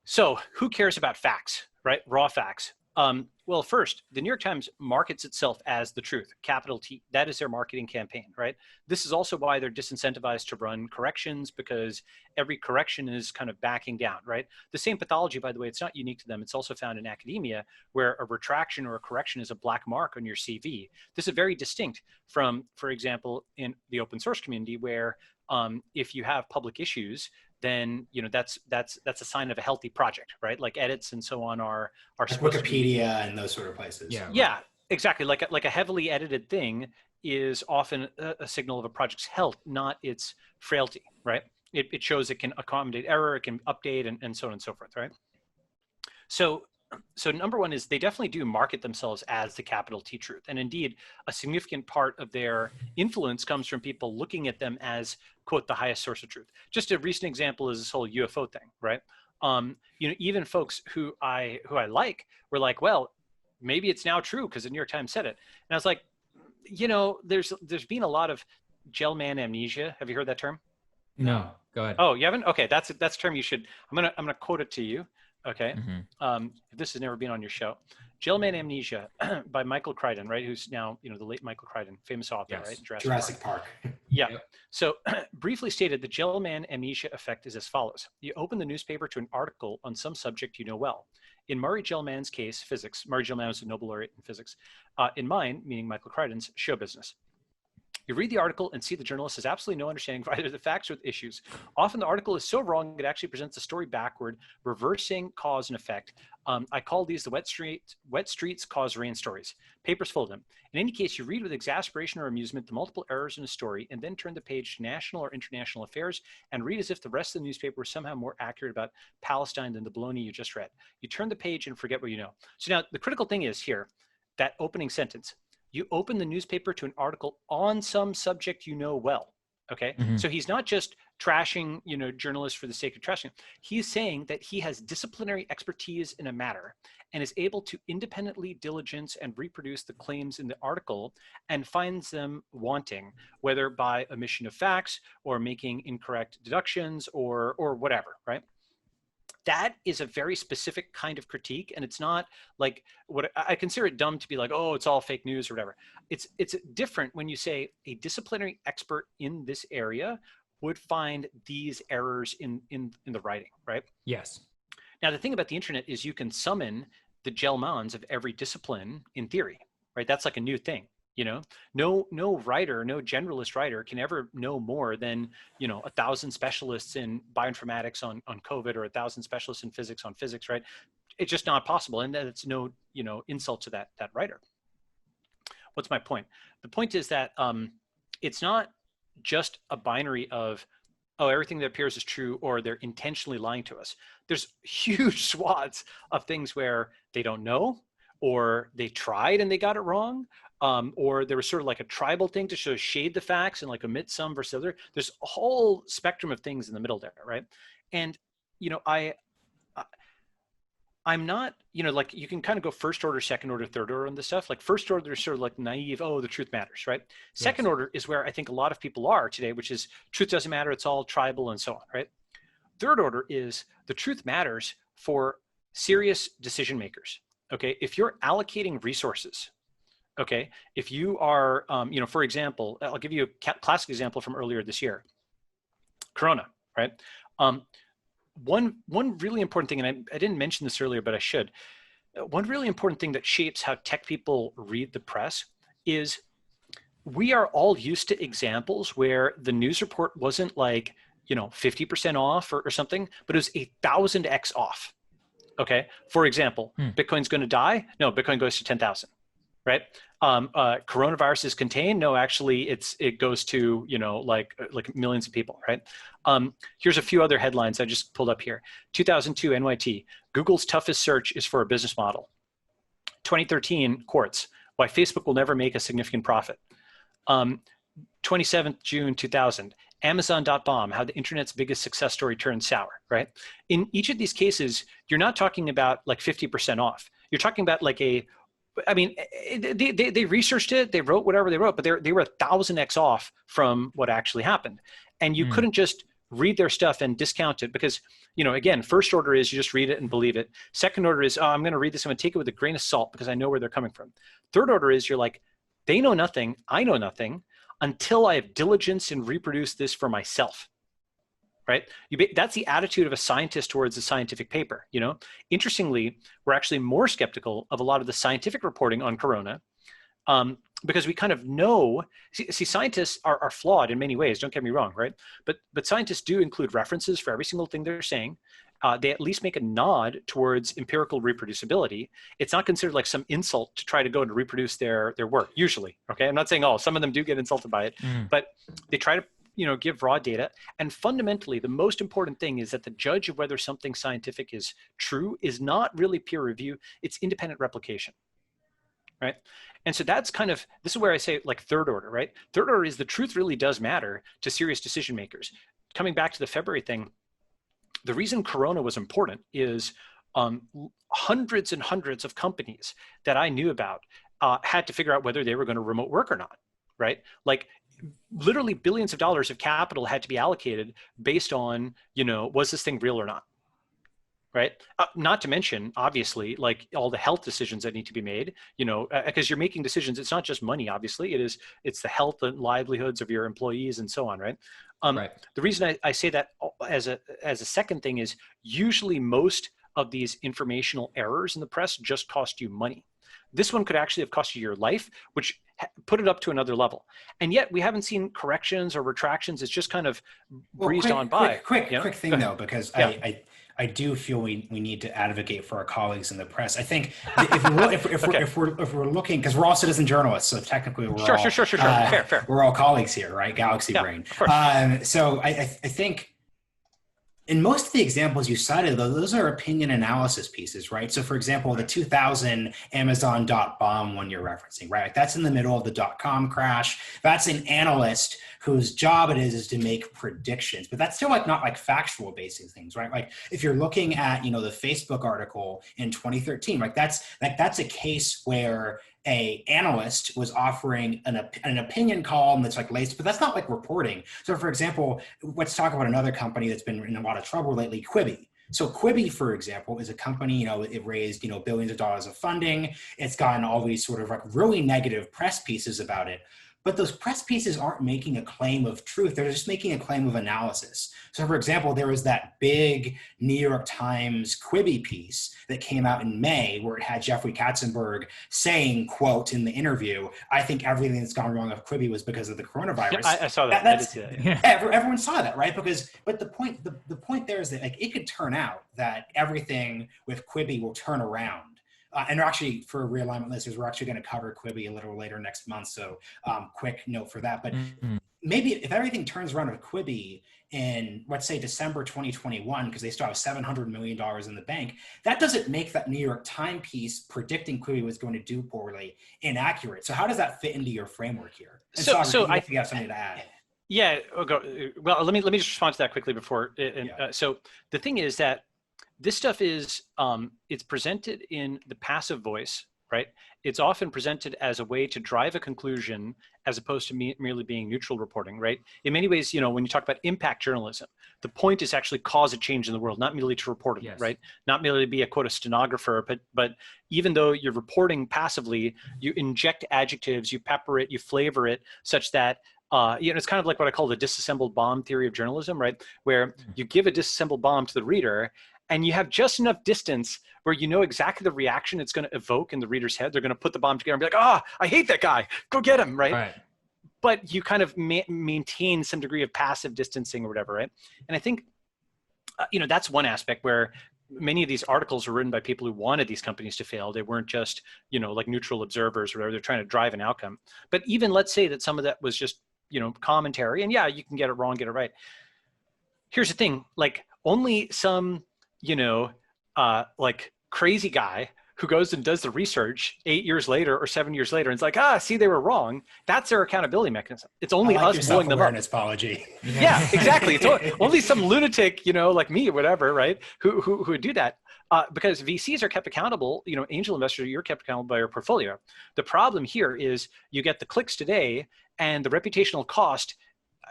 S3: So who cares about facts, right? Raw facts. Well, first, the New York Times markets itself as the truth, capital T. That is their marketing campaign, right? This is also why they're disincentivized to run corrections, because every correction is kind of backing down, right? The same pathology, by the way, it's not unique to them. It's also found in academia, where a retraction or a correction is a black mark on your CV. This is very distinct from, for example, in the open source community, where if you have public issues, then that's a sign of a healthy project, right? Like edits and so on are
S2: like
S3: supposed
S2: Wikipedia and those sort of places.
S1: Yeah.
S3: yeah, exactly. Like a heavily edited thing is often a signal of a project's health, not its frailty, right? It shows it can accommodate error, it can update, and so on and so forth, right? So number one is they definitely do market themselves as the capital T truth. And indeed, a significant part of their influence comes from people looking at them as, quote, the highest source of truth. Just a recent example is this whole UFO thing, right? Even folks who I like were like, well, maybe it's now true because the New York Times said it. And I was like, there's been a lot of gel man amnesia. Have you heard that term?
S1: No, go ahead.
S3: Oh, you haven't? Okay, that's a term you should. I'm gonna quote it to you. Okay. If this has never been on your show, Gentleman Amnesia by Michael Crichton, right? Who's now, the late Michael Crichton, famous author,
S2: Yes.
S3: right?
S2: Jurassic Park.
S3: Yeah.
S1: Yep.
S3: So briefly stated, the Gentleman Amnesia effect is as follows. You open the newspaper to an article on some subject you know well. In Murray Gell-Mann's case, physics. Murray Gell-Mann was a Nobel laureate in physics. In mine, meaning Michael Crichton's, show business. You read the article and see the journalist has absolutely no understanding of either the facts or the issues. Often the article is so wrong, it actually presents the story backward, reversing cause and effect. I call these the wet streets cause rain stories. Papers full of them. In any case, you read with exasperation or amusement the multiple errors in a story and then turn the page to national or international affairs and read as if the rest of the newspaper was somehow more accurate about Palestine than the baloney you just read. You turn the page and forget what you know. So now the critical thing is here, that opening sentence. You open the newspaper to an article on some subject you know well, okay? So he's not just trashing, journalists for the sake of trashing. He's saying that he has disciplinary expertise in a matter and is able to independently diligence and reproduce the claims in the article and finds them wanting, whether by omission of facts or making incorrect deductions or whatever, right? That is a very specific kind of critique, and it's not like what I consider it dumb to be like, oh, it's all fake news or whatever. It's different when you say a disciplinary expert in this area would find these errors in the writing, right?
S1: Yes.
S3: Now the thing about the internet is you can summon the Gell-Manns of every discipline in theory, right? That's like a new thing. No writer, no generalist writer can ever know more than, 1,000 specialists in bioinformatics on COVID or 1,000 specialists in physics on physics, right? It's just not possible. And that's no, insult to that writer. What's my point? The point is that it's not just a binary of, oh, everything that appears is true, or they're intentionally lying to us. There's huge swaths of things where they don't know, or they tried and they got it wrong, or there was sort of like a tribal thing to shade the facts and like omit some versus other. There's a whole spectrum of things in the middle there, right? And I'm not, like you can kind of go first order, second order, third order on this stuff. Like first order is sort of like naive, oh, the truth matters, right? Second order is where I think a lot of people are today, which is truth doesn't matter, it's all tribal and so on, right? Third order is the truth matters for serious decision makers, okay? If you're allocating resources, okay, if you are, for example, I'll give you a classic example from earlier this year, Corona, right? One really important thing, and I didn't mention this earlier, but I should. One really important thing that shapes how tech people read the press is we are all used to examples where the news report wasn't like, 50% off or something, but it was 1,000x off. Okay. For example, Bitcoin's going to die. No, Bitcoin goes to 10,000, right? Coronavirus is contained. No, actually it goes to, like millions of people, right? Here's a few other headlines I just pulled up here. 2002 NYT, Google's toughest search is for a business model. 2013 Quartz, why Facebook will never make a significant profit. 27th June 2000, Amazon.bomb, how the internet's biggest success story turned sour, right? In each of these cases, you're not talking about like 50% off. You're talking about like they researched it, they wrote whatever they wrote, but they were 1,000x off from what actually happened. And you couldn't just read their stuff and discount it because, again, first order is you just read it and believe it. Second order is, I'm going to read this, I'm going to take it with a grain of salt because I know where they're coming from. Third order is you're like, they know nothing, I know nothing until I have diligence and reproduce this for myself. Right? That's the attitude of a scientist towards a scientific paper. Interestingly, we're actually more skeptical of a lot of the scientific reporting on corona because we kind of know, see scientists are flawed in many ways, don't get me wrong, right? But scientists do include references for every single thing they're saying. They at least make a nod towards empirical reproducibility. It's not considered like some insult to try to go and reproduce their work, usually, okay? I'm not saying, some of them do get insulted by it, but they try to give raw data. And fundamentally, the most important thing is that the judge of whether something scientific is true is not really peer review, it's independent replication, right? And so that's this is where I say like third order, right? Third order is the truth really does matter to serious decision makers. Coming back to the February thing, the reason Corona was important is hundreds and hundreds of companies that I knew about had to figure out whether they were going to remote work or not, right? Like literally billions of dollars of capital had to be allocated based on, was this thing real or not, right? Not to mention, obviously, like all the health decisions that need to be made, because you're making decisions. It's not just money, obviously. It's the health and livelihoods of your employees and so on, right?
S1: Right.
S3: The reason I say that as a second thing is usually most of these informational errors in the press just cost you money. This one could actually have cost you your life, which put it up to another level. And yet we haven't seen corrections or retractions. It's just kind of breezed on by.
S2: Quick thing though, because I do feel we need to advocate for our colleagues in the press. I think if we're looking, because we're all citizen journalists, so technically we're all
S3: fair.
S2: We're all colleagues here, right? Galaxy brain. So I think in most of the examples you cited, though, those are opinion analysis pieces, right? So for example, the 2000 Amazon bomb one you're referencing, right? That's in the middle of the .com crash. That's an analyst whose job it is to make predictions, but that's still not factual basic things, right? Like if you're looking at, the Facebook article in 2013, that's a case where a analyst was offering an opinion column that's laced, but that's not reporting. So for example, let's talk about another company that's been in a lot of trouble lately, Quibi. So Quibi, for example, is a company, it raised, billions of dollars of funding. It's gotten all these sort of really negative press pieces about it. But those press pieces aren't making a claim of truth. They're just making a claim of analysis. So for example, there was that big New York Times Quibi piece that came out in May where it had Jeffrey Katzenberg saying, quote, in the interview, I think everything that's gone wrong with Quibi was because of the coronavirus.
S3: Yeah, I saw that. I did see that.
S2: Yeah. Everyone saw that, right? But the point there is that it could turn out that everything with Quibi will turn around. And actually, for Realignment listeners, we're actually going to cover Quibi a little later next month. So quick note for that. But maybe if everything turns around with Quibi in, let's say, December 2021, because they still have $700 million in the bank, that doesn't make that New York Times piece predicting Quibi was going to do poorly inaccurate. So how does that fit into your framework here? And so I think you have something to add.
S3: Yeah. Well, let me just respond to that quickly before. So the thing is that this stuff is, it's presented in the passive voice, right? It's often presented as a way to drive a conclusion as opposed to merely being neutral reporting, right? In many ways, when you talk about impact journalism, the point is actually cause a change in the world, not merely to report it, right? Not merely to be a quote, a stenographer, but even though you're reporting passively, you inject adjectives, you pepper it, you flavor it such that it's kind of like what I call the disassembled bomb theory of journalism, right? Where you give a disassembled bomb to the reader and you have just enough distance where you know exactly the reaction it's going to evoke in the reader's head. They're going to put the bomb together and be like, I hate that guy. Go get him, right? But you kind of maintain some degree of passive distancing or whatever, right? And I think, that's one aspect where many of these articles were written by people who wanted these companies to fail. They weren't just, like neutral observers or whatever. They're trying to drive an outcome. But even let's say that some of that was just, commentary. And yeah, you can get it wrong, get it right. Here's the thing, only some crazy guy who goes and does the research 8 years later or 7 years later and it's like, see, they were wrong. That's their accountability mechanism. It's only us blowing them up.
S2: Apology.
S3: Yeah, exactly. It's only some lunatic, like me or whatever, right? Who would do that. Because VCs are kept accountable, angel investors, you're kept accountable by your portfolio. The problem here is you get the clicks today and the reputational cost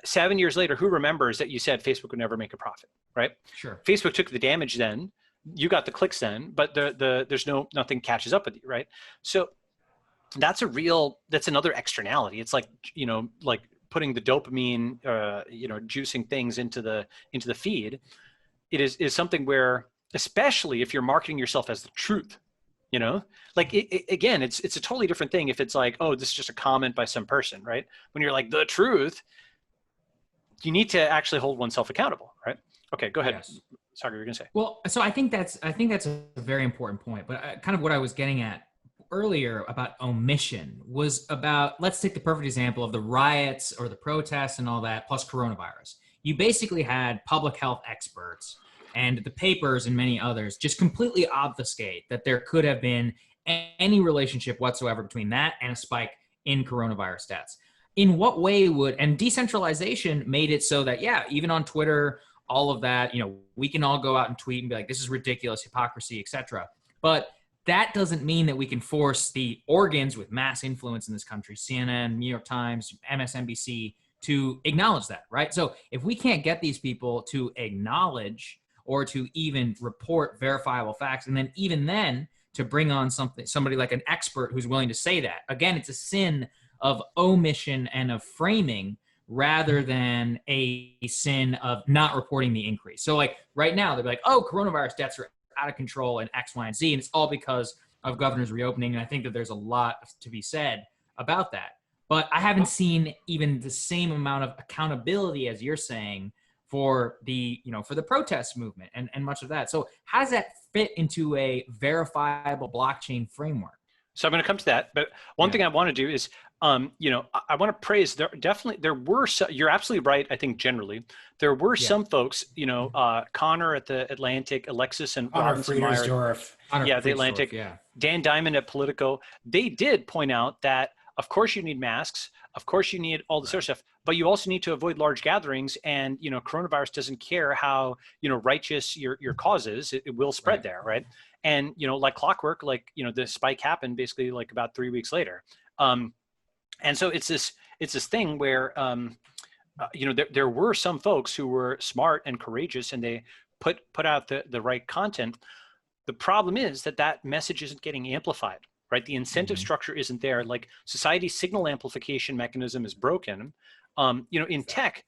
S3: 7 years later, who remembers that you said Facebook would never make a profit, right?
S1: Sure.
S3: Facebook took the damage then, you got the clicks then, but there's nothing catches up with you, right? So that's another externality. It's like, like putting the dopamine, juicing things into the feed. It is something where, especially if you're marketing yourself as the truth, like again, it's a totally different thing if it's like, oh, this is just a comment by some person, right? When you're like the truth, you need to actually hold oneself accountable, right? Okay, go ahead.
S1: Yes.
S3: Sorry, you were gonna say.
S1: Well, so I think that's a very important point, but kind of what I was getting at earlier about omission was about, let's take the perfect example of the riots or the protests and all that, plus coronavirus. You basically had public health experts and the papers and many others just completely obfuscate that there could have been any relationship whatsoever between that and a spike in coronavirus deaths. In what way and decentralization made it so that, yeah, even on Twitter, all of that, we can all go out and tweet and be like, this is ridiculous, hypocrisy, etc. But that doesn't mean that we can force the organs with mass influence in this country, CNN, New York Times, MSNBC, to acknowledge that, right? So if we can't get these people to acknowledge or to even report verifiable facts, and then even then to bring on somebody like an expert who's willing to say that, again, it's a sin of omission and of framing rather than a sin of not reporting the increase. So like right now, they're like, oh, coronavirus deaths are out of control and X, Y, and Z, and it's all because of governors reopening. And I think that there's a lot to be said about that. But I haven't seen even the same amount of accountability as you're saying for the protest movement and much of that. So how does that fit into a verifiable blockchain framework?
S3: So I'm going to come to that, but one thing I want to do is, I want to praise. There were you're absolutely right. I think generally there were some folks, Connor at the Atlantic, Alexis and Robinson Meyer, the Atlantic, Dan Diamond at Politico. They did point out that, of course, you need masks. Of course, you need all this other stuff, but you also need to avoid large gatherings. And coronavirus doesn't care how righteous your cause is; it will spread there, right? And like clockwork, the spike happened basically like about 3 weeks later. And so it's this thing where there were some folks who were smart and courageous, and they put out the right content. The problem is that message isn't getting amplified. Right, the incentive structure isn't there. Like society's signal amplification mechanism is broken. In tech,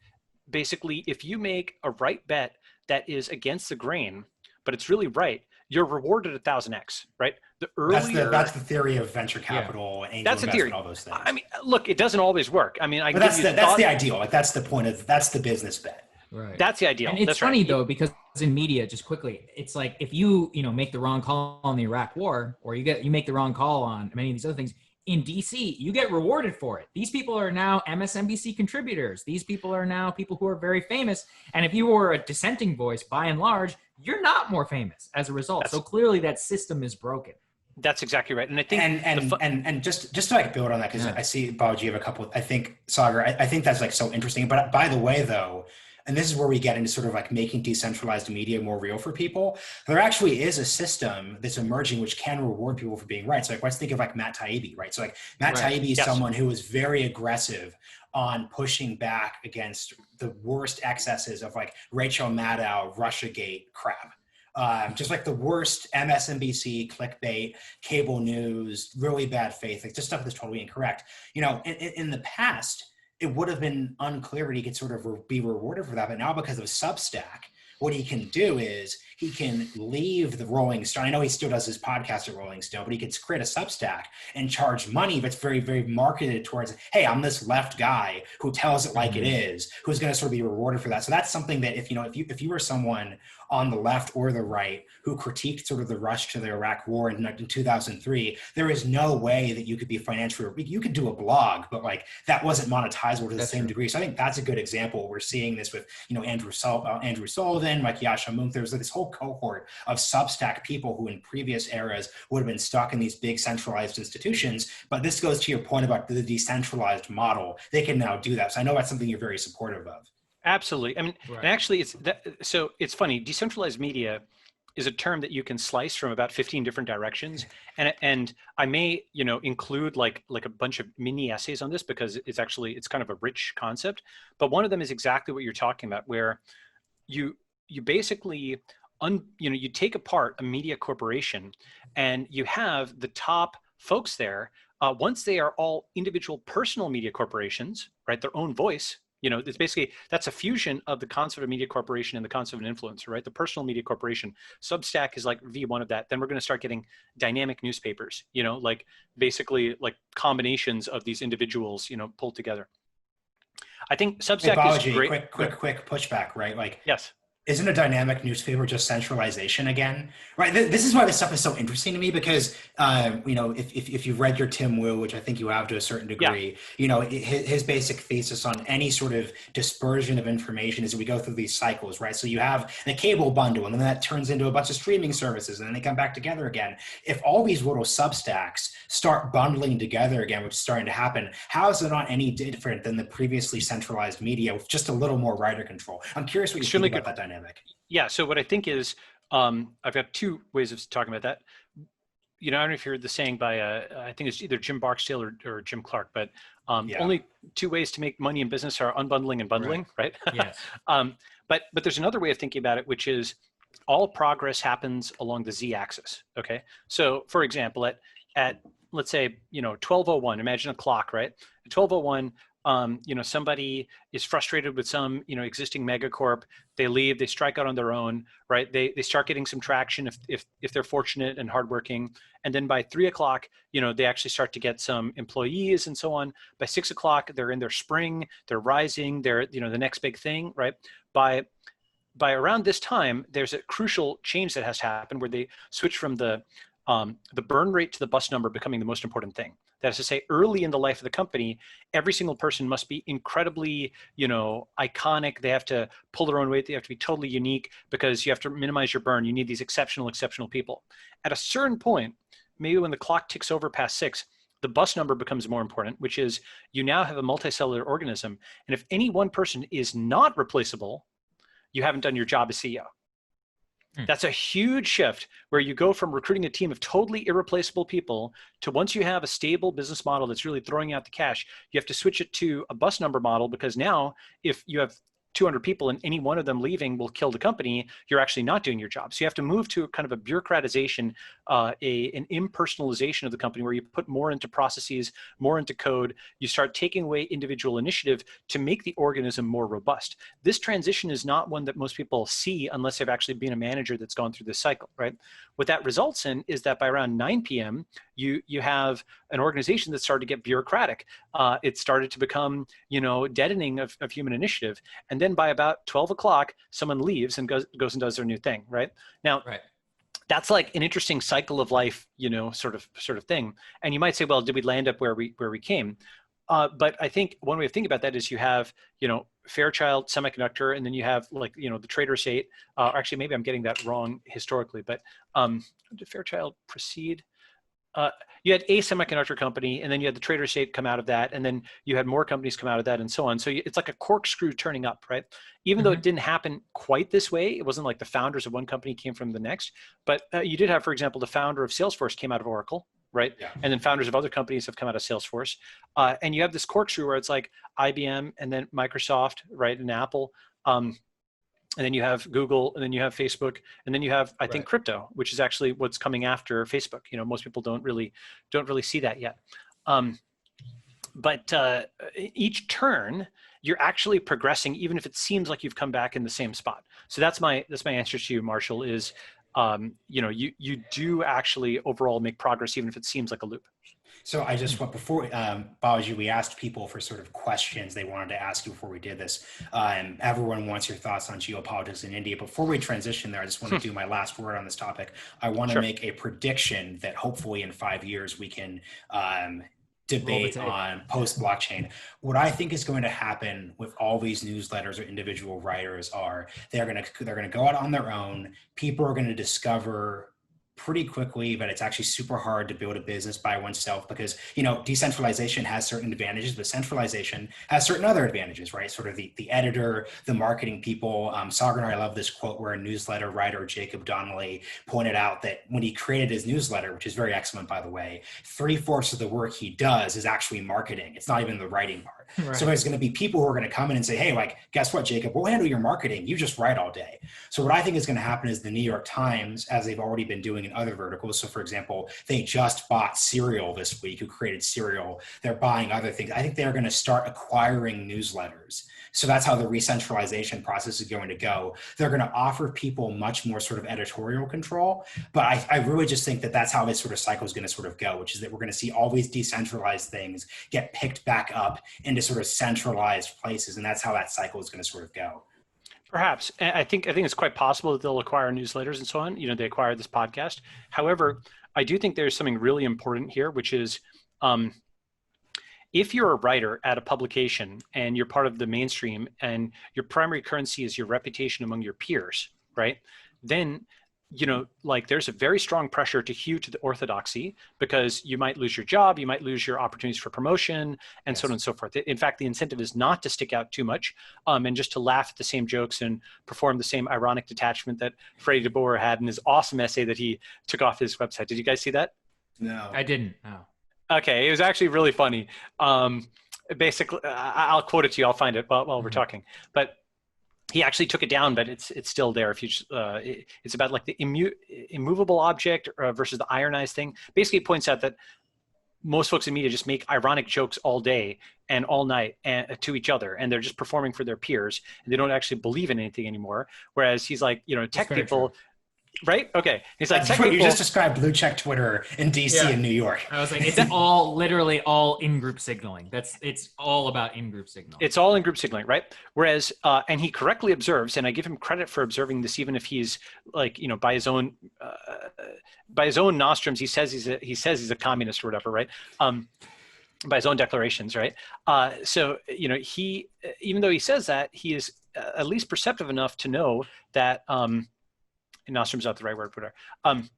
S3: basically, if you make a right bet that is against the grain, but it's really right, you're rewarded 1,000x. Right.
S2: That's the theory of venture capital, and angel investment, all those things.
S3: I mean, look, it doesn't always work. I mean, that's
S2: the ideal. Like that's the point that's the business bet.
S1: Right.
S3: That's the ideal.
S1: And it's
S3: that's
S1: funny
S3: right.
S1: though, because in media, just quickly, it's like if you make the wrong call on the Iraq war, or you make the wrong call on many of these other things in DC, you get rewarded for it. These people are now MSNBC contributors. These people are now people who are very famous. And if you were a dissenting voice, by and large, you're not more famous as a result. So clearly that system is broken.
S3: That's exactly right. And I think
S2: and just to like build on that, because I see Balaji have a couple. I think Sagar, I think that's like so interesting. But by the way, though. And this is where we get into sort of like making decentralized media more real for people. There actually is a system that's emerging which can reward people for being right. So like, let's think of like Matt Taibbi, right? So like Matt Taibbi is someone who is very aggressive on pushing back against the worst excesses of like Rachel Maddow, Russiagate crap. Just like the worst MSNBC, clickbait, cable news, really bad faith, like just stuff that's totally incorrect. In the past, it would have been unclear that he could sort of be rewarded for that. But now because of Substack, what he can do is he can leave the Rolling Stone. I know he still does his podcast at Rolling Stone, but he could create a Substack and charge money that's very, very marketed towards, hey, I'm this left guy who tells it like it is, who's going to sort of be rewarded for that. So that's something that if you were someone on the left or the right who critiqued sort of the rush to the Iraq war in 2003, there is no way that you could be financially, you could do a blog, but like that wasn't monetizable to the same degree. So I think that's a good example. We're seeing this with, Andrew Sullivan, Mike Yashamunk. There's this whole cohort of Substack people who in previous eras would have been stuck in these big centralized institutions. But this goes to your point about the decentralized model. They can now do that. So I know that's something you're very supportive of.
S3: Absolutely. I mean, and actually, it's funny. Decentralized media is a term that you can slice from about 15 different directions. And I may, include like a bunch of mini essays on this because it's kind of a rich concept. But one of them is exactly what you're talking about, where you basically, you take apart a media corporation and you have the top folks there. Once they are all individual personal media corporations, right, their own voice, that's a fusion of the concept of media corporation and the concept of an influencer, right? The personal media corporation. Substack is like V1 of that. Then we're going to start getting dynamic newspapers, like basically like combinations of these individuals, pulled together. I think Substack
S2: Balaji,
S3: is great.
S2: quick pushback, right? Like,
S3: yes.
S2: Isn't a dynamic newspaper just centralization again? Right. This is why this stuff is so interesting to me because, if you've read your Tim Wu, which I think you have to a certain degree, his basic thesis on any sort of dispersion of information is that we go through these cycles, right? So you have the cable bundle and then that turns into a bunch of streaming services and then they come back together again. If all these little Substacks start bundling together again, which is starting to happen, how is it not any different than the previously centralized media with just a little more writer control? I'm curious what you think about that dynamic.
S3: Yeah. So what I think is, I've got two ways of talking about that. I don't know if you heard the saying by, I think it's either Jim Barksdale or Jim Clark, but only two ways to make money in business are unbundling and bundling, right?
S1: Yes.
S3: But there's another way of thinking about it, which is all progress happens along the Z-axis. Okay. So for example, at let's say 12:01, imagine a clock, right? At 12:01. Somebody is frustrated with some, existing megacorp. They leave, they strike out on their own, right? They start getting some traction if they're fortunate and hardworking. And then by 3 o'clock, they actually start to get some employees and so on. By 6 o'clock, they're in their spring, they're rising, they're, the next big thing, right? By around this time, there's a crucial change that has to happen where they switch from the burn rate to the bus number becoming the most important thing. That is to say, early in the life of the company, every single person must be incredibly, iconic. They have to pull their own weight. They have to be totally unique because you have to minimize your burn. You need these exceptional people. At a certain point, maybe when the clock ticks over past 6, the bus number becomes more important, which is you now have a multicellular organism. And if any one person is not replaceable, you haven't done your job as CEO. That's a huge shift where you go from recruiting a team of totally irreplaceable people to once you have a stable business model that's really throwing out the cash, you have to switch it to a bus number model because now if you have 200 people and any one of them leaving will kill the company, you're actually not doing your job. So you have to move to kind of a bureaucratization, an impersonalization of the company where you put more into processes, more into code. You start taking away individual initiative to make the organism more robust. This transition is not one that most people see unless they've actually been a manager that's gone through this cycle, right? What that results in is that by around 9 p.m., you have an organization that started to get bureaucratic. It started to become, deadening of human initiative. And then by about 12 o'clock, someone leaves and goes and does their new thing, right? Now, that's like an interesting cycle of life, sort of thing. And you might say, well, did we land up where we came? But I think one way of thinking about that is you have, Fairchild Semiconductor, and then you have like, the Trader Estate. Actually, maybe I'm getting that wrong historically, but did Fairchild precede? You had a semiconductor company, and then you had the Trader Estate come out of that, and then you had more companies come out of that, and so on. So it's like a corkscrew turning up, right? Even though it didn't happen quite this way, it wasn't like the founders of one company came from the next, but you did have, for example, the founder of Salesforce came out of Oracle, right? Yeah. And then founders of other companies have come out of Salesforce. And you have this corkscrew where it's like IBM and then Microsoft, right, and Apple. And then you have Google, and then you have Facebook, and then you have, I think, crypto, which is actually what's coming after Facebook. Most people don't really see that yet. But each turn, you're actually progressing, even if it seems like you've come back in the same spot. So that's my answer to you, Marshall. Is you do actually overall make progress, even if it seems like a loop.
S2: So I just want, before, Balaji, we asked people for sort of questions they wanted to ask you before we did this. Everyone wants your thoughts on geopolitics in India. Before we transition there, I just want to do my last word on this topic. I want to make a prediction that hopefully in 5 years we can debate on post-blockchain. What I think is going to happen with all these newsletters or individual writers are they're going to go out on their own. People are going to discover pretty quickly, but it's actually super hard to build a business by oneself because, decentralization has certain advantages, but centralization has certain other advantages, right? Sort of the editor, the marketing people. Sagar and I love this quote where a newsletter writer, Jacob Donnelly, pointed out that when he created his newsletter, which is very excellent, by the way, 3/4 of the work he does is actually marketing. It's not even the writing part. Right. So there's going to be people who are going to come in and say, hey, like, guess what, Jacob, we'll handle your marketing. You just write all day. So what I think is going to happen is the New York Times, as they've already been doing in other verticals. So for example, they just bought Serial this week, who created Serial. They're buying other things. I think they're going to start acquiring newsletters. So that's how the re-centralization process is going to go. They're going to offer people much more sort of editorial control. But I really just think that that's how this sort of cycle is going to sort of go, which is that we're going to see all these decentralized things get picked back up into sort of centralized places. And that's how that cycle is going to sort of go.
S3: Perhaps. I think it's quite possible that they'll acquire newsletters and so on. They acquired this podcast. However, I do think there's something really important here, which is if you're a writer at a publication and you're part of the mainstream and your primary currency is your reputation among your peers, right? Then, there's a very strong pressure to hew to the orthodoxy because you might lose your job, you might lose your opportunities for promotion, and so on and so forth. In fact, the incentive is not to stick out too much and just to laugh at the same jokes and perform the same ironic detachment that Freddie de Boer had in his awesome essay that he took off his website. Did you guys see that?
S2: No.
S1: I didn't. No.
S3: Okay, it was actually really funny. Basically, I'll quote it to you. I'll find it while we're talking. But he actually took it down, but it's still there. If you, it's about like the immovable object versus the ironized thing. Basically, it points out that most folks in media just make ironic jokes all day and all night to each other, and they're just performing for their peers, and they don't actually believe in anything anymore. Whereas he's like, tech people. True. Right? Okay. He's like,
S2: you just described blue check Twitter in DC and New York.
S1: I was like, it's all literally all in-group signaling. It's all about in-group signaling.
S3: It's all in-group signaling, right? Whereas, and he correctly observes, and I give him credit for observing this, even if he's like, by his own nostrums, he says he's a communist or whatever, right? By his own declarations, right? So, he, even though he says that, he is at least perceptive enough to know that, nostrum's not the right word, whatever.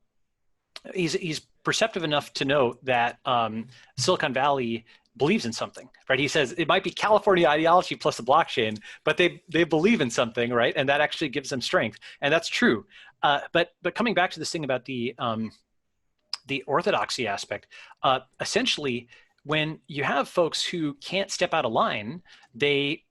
S3: He's perceptive enough to know that Silicon Valley believes in something, right? He says it might be California ideology plus the blockchain, but they believe in something, right? And that actually gives them strength, and that's true. But coming back to this thing about the orthodoxy aspect, essentially, when you have folks who can't step out of line, they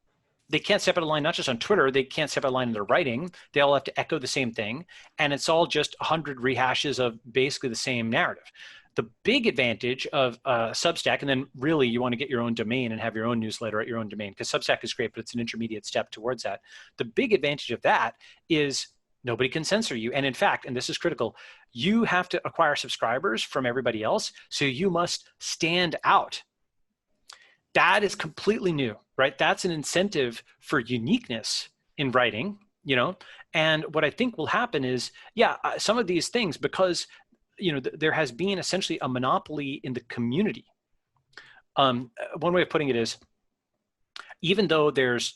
S3: can't step out of line, not just on Twitter, they can't step out of line in their writing. They all have to echo the same thing. And it's all just 100 rehashes of basically the same narrative. The big advantage of Substack, and then really you want to get your own domain and have your own newsletter at your own domain, because Substack is great, but it's an intermediate step towards that. The big advantage of that is nobody can censor you. And in fact, and this is critical, you have to acquire subscribers from everybody else. So you must stand out. That is completely new, right? That's an incentive for uniqueness in writing, and what I think will happen is, some of these things, because, there has been essentially a monopoly in the community. One way of putting it is, even though there's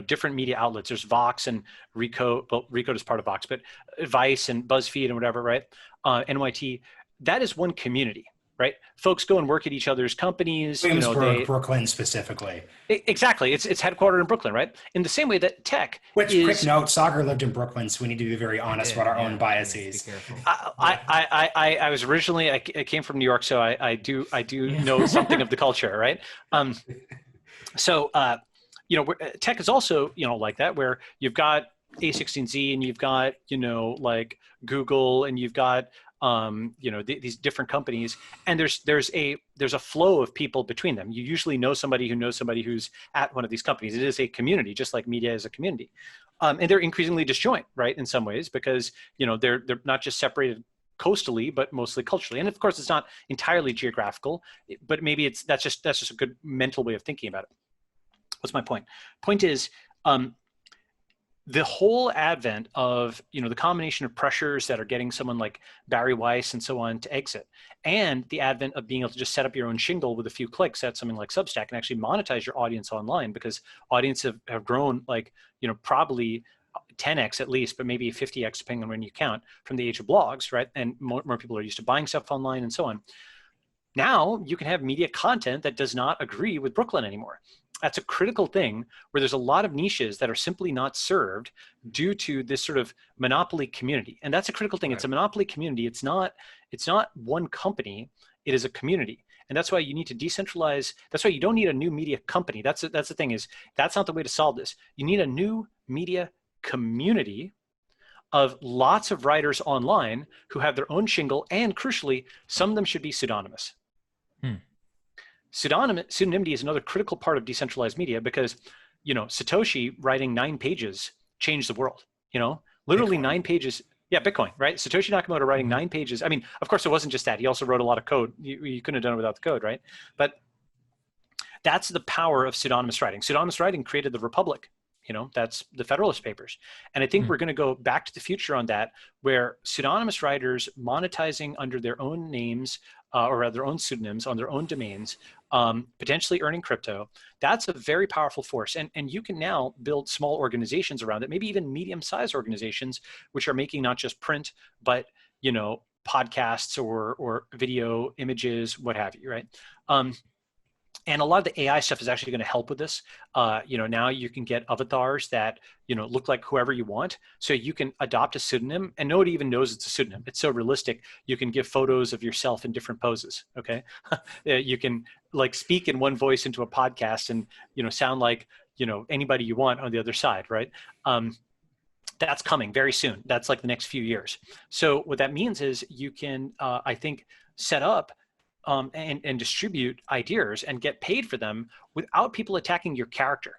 S3: different media outlets, there's Vox and Recode, well, Recode is part of Vox, but Vice and BuzzFeed and whatever, right? NYT, that is one community. Right, folks go and work at each other's companies.
S2: Williamsburg, Brooklyn specifically.
S3: Exactly, it's headquartered in Brooklyn, right? In the same way that tech.
S2: Quick note: Sagar lived in Brooklyn, so we need to be very honest about our own biases.
S3: I was originally I came from New York, so I do know something of the culture, right? So tech is also like that, where you've got A16Z and you've got like Google and you've got these different companies, and there's a flow of people between them. You usually know somebody who knows somebody who's at one of these companies. It is a community, just like media is a community, and they're increasingly disjoint, right, in some ways, because they're not just separated coastally, but mostly culturally. And of course, it's not entirely geographical, but maybe that's just a good mental way of thinking about it. What's my point? Point is, the whole advent of the combination of pressures that are getting someone like Barry Weiss and so on to exit, and the advent of being able to just set up your own shingle with a few clicks at something like Substack and actually monetize your audience online, because audience have grown probably 10x at least, but maybe 50x depending on when you count, from the age of blogs, right? And more people are used to buying stuff online and so on. Now you can have media content that does not agree with Brooklyn anymore. That's a critical thing where there's a lot of niches that are simply not served due to this sort of monopoly community. And that's a critical thing. Right. It's a monopoly community. It's not one company. It is a community. And that's why you need to decentralize. That's why you don't need a new media company. That's the thing, is that's not the way to solve this. You need a new media community of lots of writers online who have their own shingle, and crucially, some of them should be pseudonymous. Pseudonymity is another critical part of decentralized media because, Satoshi writing 9 pages changed the world, literally Bitcoin. 9 pages. Yeah, Bitcoin, right? Satoshi Nakamoto writing 9 pages. I mean, of course, it wasn't just that. He also wrote a lot of code. You couldn't have done it without the code, right? But that's the power of pseudonymous writing. Pseudonymous writing created the Republic. That's the Federalist Papers. And I think we're going to go back to the future on that, where pseudonymous writers monetizing under their own names or their own pseudonyms on their own domains, potentially earning crypto. That's a very powerful force. And you can now build small organizations around it, maybe even medium-sized organizations, which are making not just print, but, podcasts or video images, what have you, right? And a lot of the AI stuff is actually going to help with this. Now you can get avatars that, look like whoever you want. So you can adopt a pseudonym and nobody even knows it's a pseudonym. It's so realistic. You can give photos of yourself in different poses. Okay. You can speak in one voice into a podcast and, sound like, anybody you want on the other side. Right. That's coming very soon. That's like the next few years. So what that means is you can, I think, set up and distribute ideas and get paid for them without people attacking your character.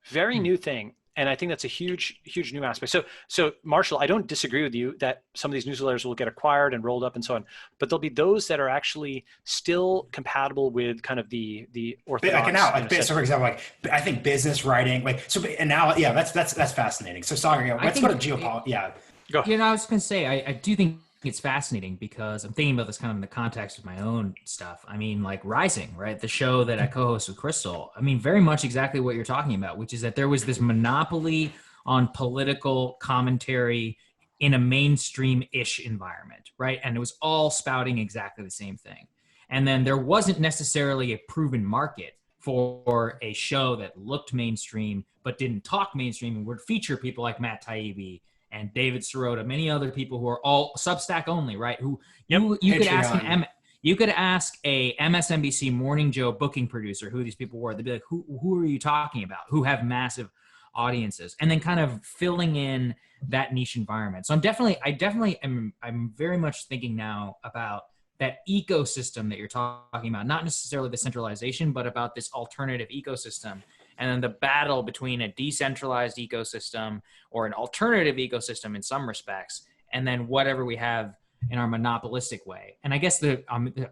S3: Very new thing. And I think that's a huge, huge new aspect. So Marshall, I don't disagree with you that some of these newsletters will get acquired and rolled up and so on, but there'll be those that are actually still compatible with kind of the orthodox.
S2: So for example, I think business writing, and now, yeah, that's fascinating. So sorry, let's go to geopolitics. Yeah.
S1: Go. I was going to say, I do think it's fascinating because I'm thinking about this kind of in the context of my own stuff. I mean, Rising, right? The show that I co-host with Crystal. I mean, very much exactly what you're talking about, which is that there was this monopoly on political commentary in a mainstream-ish environment, right? And it was all spouting exactly the same thing. And then there wasn't necessarily a proven market for a show that looked mainstream, but didn't talk mainstream and would feature people like Matt Taibbi and David Sirota, many other people who are all Substack only, right? Who you could ask a MSNBC Morning Joe booking producer who these people were. They'd be like, who are you talking about? Who have massive audiences, and then kind of filling in that niche environment. So I'm very much thinking now about that ecosystem that you're talking about, not necessarily the centralization, but about this alternative ecosystem. And then the battle between a decentralized ecosystem or an alternative ecosystem in some respects, and then whatever we have in our monopolistic way. And I guess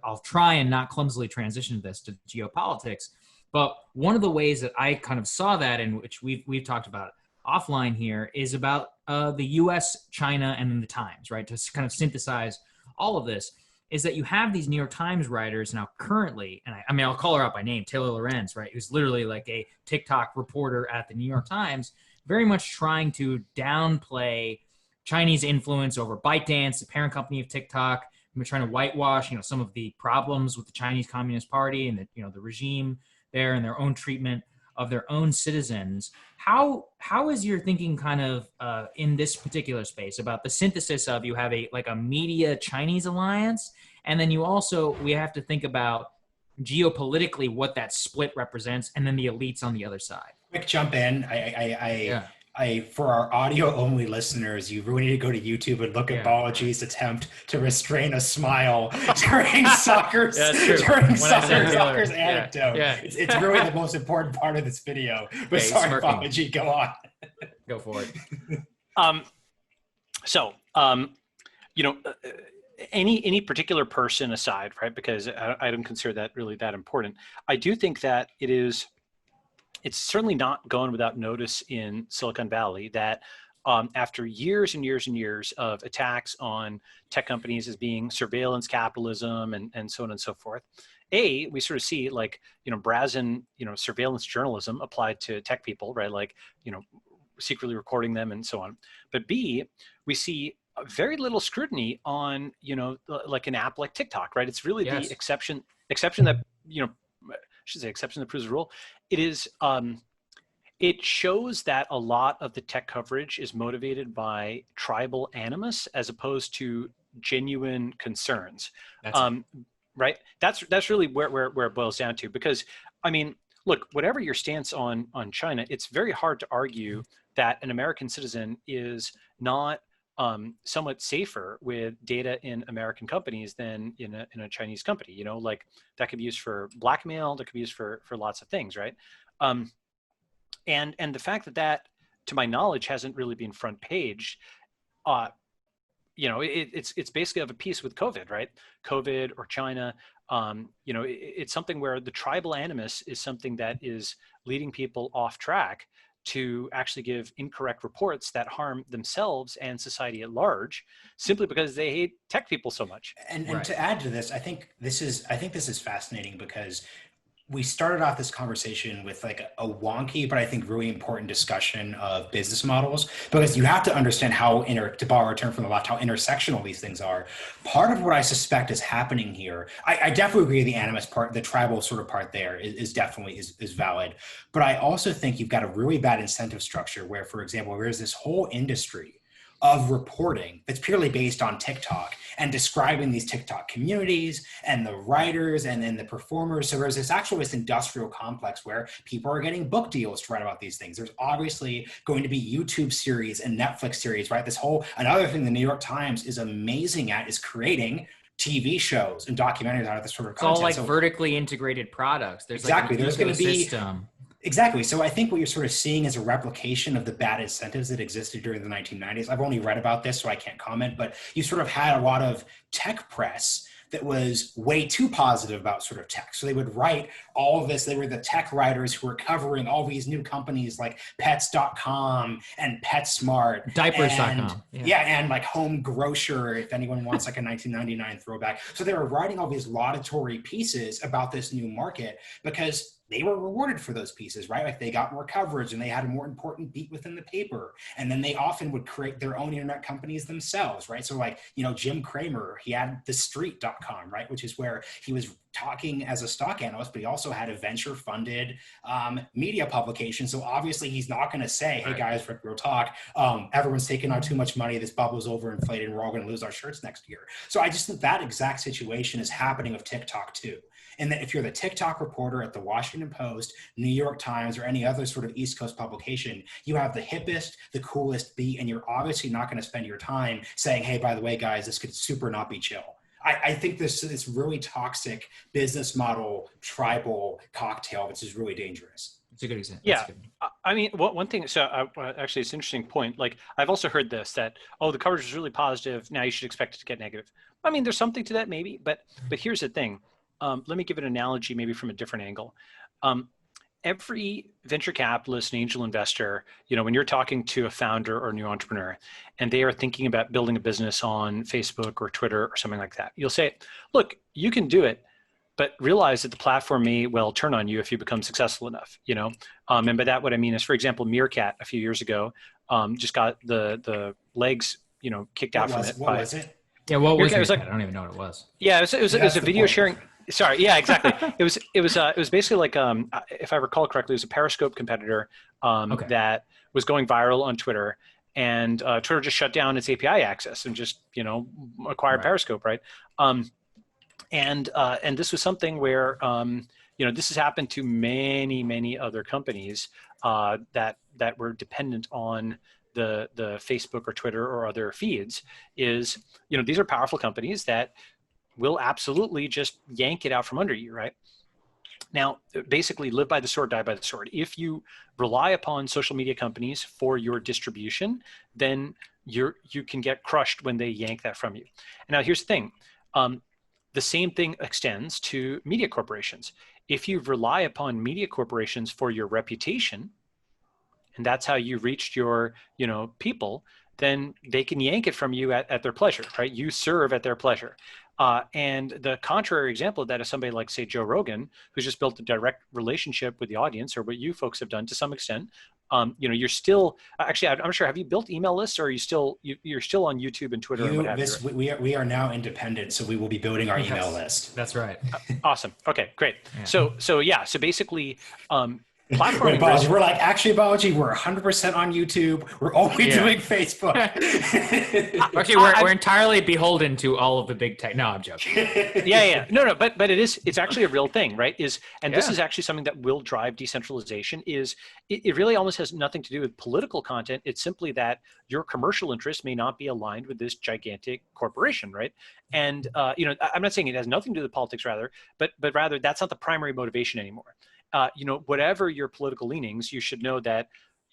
S1: I'll try and not clumsily transition this to geopolitics, but one of the ways that I kind of saw that, in which we've talked about offline here, is about the US, China, and then the Times, right? To kind of synthesize all of this, is that you have these New York Times writers now currently, and I mean, I'll call her out by name, Taylor Lorenz, right? Who's literally like a TikTok reporter at the New York Times, very much trying to downplay Chinese influence over ByteDance, the parent company of TikTok. We're trying to whitewash, some of the problems with the Chinese Communist Party and the regime there and their own treatment of their own citizens. How is your thinking kind of in this particular space about the synthesis of, you have a media Chinese alliance, and then we have to think about geopolitically what that split represents, and then the elites on the other side?
S2: Quick jump in. For our audio only listeners, you really need to go to YouTube and look at Balaji's attempt to restrain a smile during soccer's anecdote. Yeah. It's really the most important part of this video. But sorry, Balaji, go on.
S1: Go for it.
S3: Any particular person aside, right? Because I don't consider that really that important. I do think that it's certainly not gone without notice in Silicon Valley that after years and years and years of attacks on tech companies as being surveillance capitalism and so on and so forth, we sort of see Brazen, surveillance journalism applied to tech people, right? secretly recording them and so on. But B, we see very little scrutiny on, like an app like TikTok, right? It's really the exception that, I should say exception that proves the rule. It is, it shows that a lot of the tech coverage is motivated by tribal animus as opposed to genuine concerns. Right? That's really where it boils down to. Because, I mean, look, whatever your stance on China, it's very hard to argue that an American citizen is not somewhat safer with data in American companies than in a Chinese company. Like that could be used for blackmail, that could be used for lots of things, right? And the fact that, to my knowledge, hasn't really been front page, it's basically of a piece with COVID, right? COVID or China, it's something where the tribal animus is something that is leading people off track to actually give incorrect reports that harm themselves and society at large, simply because they hate tech people so much.
S2: And to add to this, I think this is fascinating, because we started off this conversation with like a wonky, but I think really important discussion of business models, because you have to understand how, to borrow a term from the left, how intersectional these things are. Part of what I suspect is happening here, I definitely agree the animus part, the tribal sort of part there is definitely valid. But I also think you've got a really bad incentive structure where, for example, there's this whole industry of reporting that's purely based on TikTok and describing these TikTok communities and the writers and then the performers. So there's this industrial complex where people are getting book deals to write about these things. There's obviously going to be YouTube series and Netflix series, right? Another thing the New York Times is amazing at is creating TV shows and documentaries out of this sort of content.
S1: It's all like vertically integrated products. There's
S2: exactly.
S1: There's going to be
S2: Exactly. So I think what you're sort of seeing is a replication of the bad incentives that existed during the 1990s. I've only read about this, so I can't comment, but you sort of had a lot of tech press that was way too positive about sort of tech. So they would write all of this. They were the tech writers who were covering all these new companies like pets.com and PetSmart.
S1: Diapers.com.
S2: And like Home Grocer, if anyone wants like a 1999 throwback. So they were writing all these laudatory pieces about this new market because they were rewarded for those pieces, right? Like they got more coverage and they had a more important beat within the paper. And then they often would create their own internet companies themselves, right? So like, Jim Cramer, he had thestreet.com, right? Which is where he was talking as a stock analyst, but he also had a venture funded media publication. So obviously he's not going to say, hey guys, real talk, everyone's taking on too much money. This bubble's overinflated and we're all going to lose our shirts next year. So I just think that exact situation is happening with TikTok too. And that if you're the TikTok reporter at the Washington Post, New York Times, or any other sort of East Coast publication, you have the hippest, the coolest beat, and you're obviously not going to spend your time saying, hey, by the way, guys, this could super not be chill. I think this really toxic business model, tribal cocktail, which is really dangerous.
S1: It's a good example.
S3: Yeah. I mean, one thing, so actually it's an interesting point. Like I've also heard this, that, the coverage is really positive. Now you should expect it to get negative. I mean, there's something to that maybe, but here's the thing. Let me give an analogy maybe from a different angle. Every venture capitalist and angel investor, when you're talking to a founder or a new entrepreneur and they are thinking about building a business on Facebook or Twitter or something like that, you'll say, look, you can do it, but realize that the platform may well turn on you if you become successful enough, and by that, what I mean is, for example, Meerkat a few years ago just got the legs, kicked out from it.
S2: What was it?
S1: Yeah, what was
S3: it?
S1: I don't even know what it was.
S3: Yeah, it was a video sharing. Sorry. Yeah, exactly. It was basically like, if I recall correctly, it was a Periscope competitor that was going viral on Twitter, and Twitter just shut down its API access and just acquired Periscope, right? And this was something where this has happened to many other companies that were dependent on the Facebook or Twitter or other feeds. Is these are powerful companies that will absolutely just yank it out from under you, right? Now, basically live by the sword, die by the sword. If you rely upon social media companies for your distribution, then you can get crushed when they yank that from you. And now here's the thing. The same thing extends to media corporations. If you rely upon media corporations for your reputation, and that's how you reached your people, then they can yank it from you at their pleasure, right? You serve at their pleasure. And the contrary example of that is somebody like, say, Joe Rogan, who's just built a direct relationship with the audience, or what you folks have done to some extent, You're still actually, I'm not sure. Have you built email lists, or are you still you're still on YouTube and Twitter and what have you? Right?
S2: We are now independent, so we will be building our email list.
S1: That's right.
S3: Awesome. Okay, great.
S1: Yeah.
S3: So basically, platforming.
S2: Wait, Balaji, we're like, actually, Balaji, we're 100% on YouTube. We're only doing Facebook.
S1: Actually, we're entirely beholden to all of the big tech. No, I'm joking.
S3: Yeah. No, but it's actually a real thing, right? This is actually something that will drive decentralization. It really almost has nothing to do with political content. It's simply that your commercial interests may not be aligned with this gigantic corporation, right? And I'm not saying it has nothing to do with politics, but rather that's not the primary motivation anymore. Whatever your political leanings, you should know that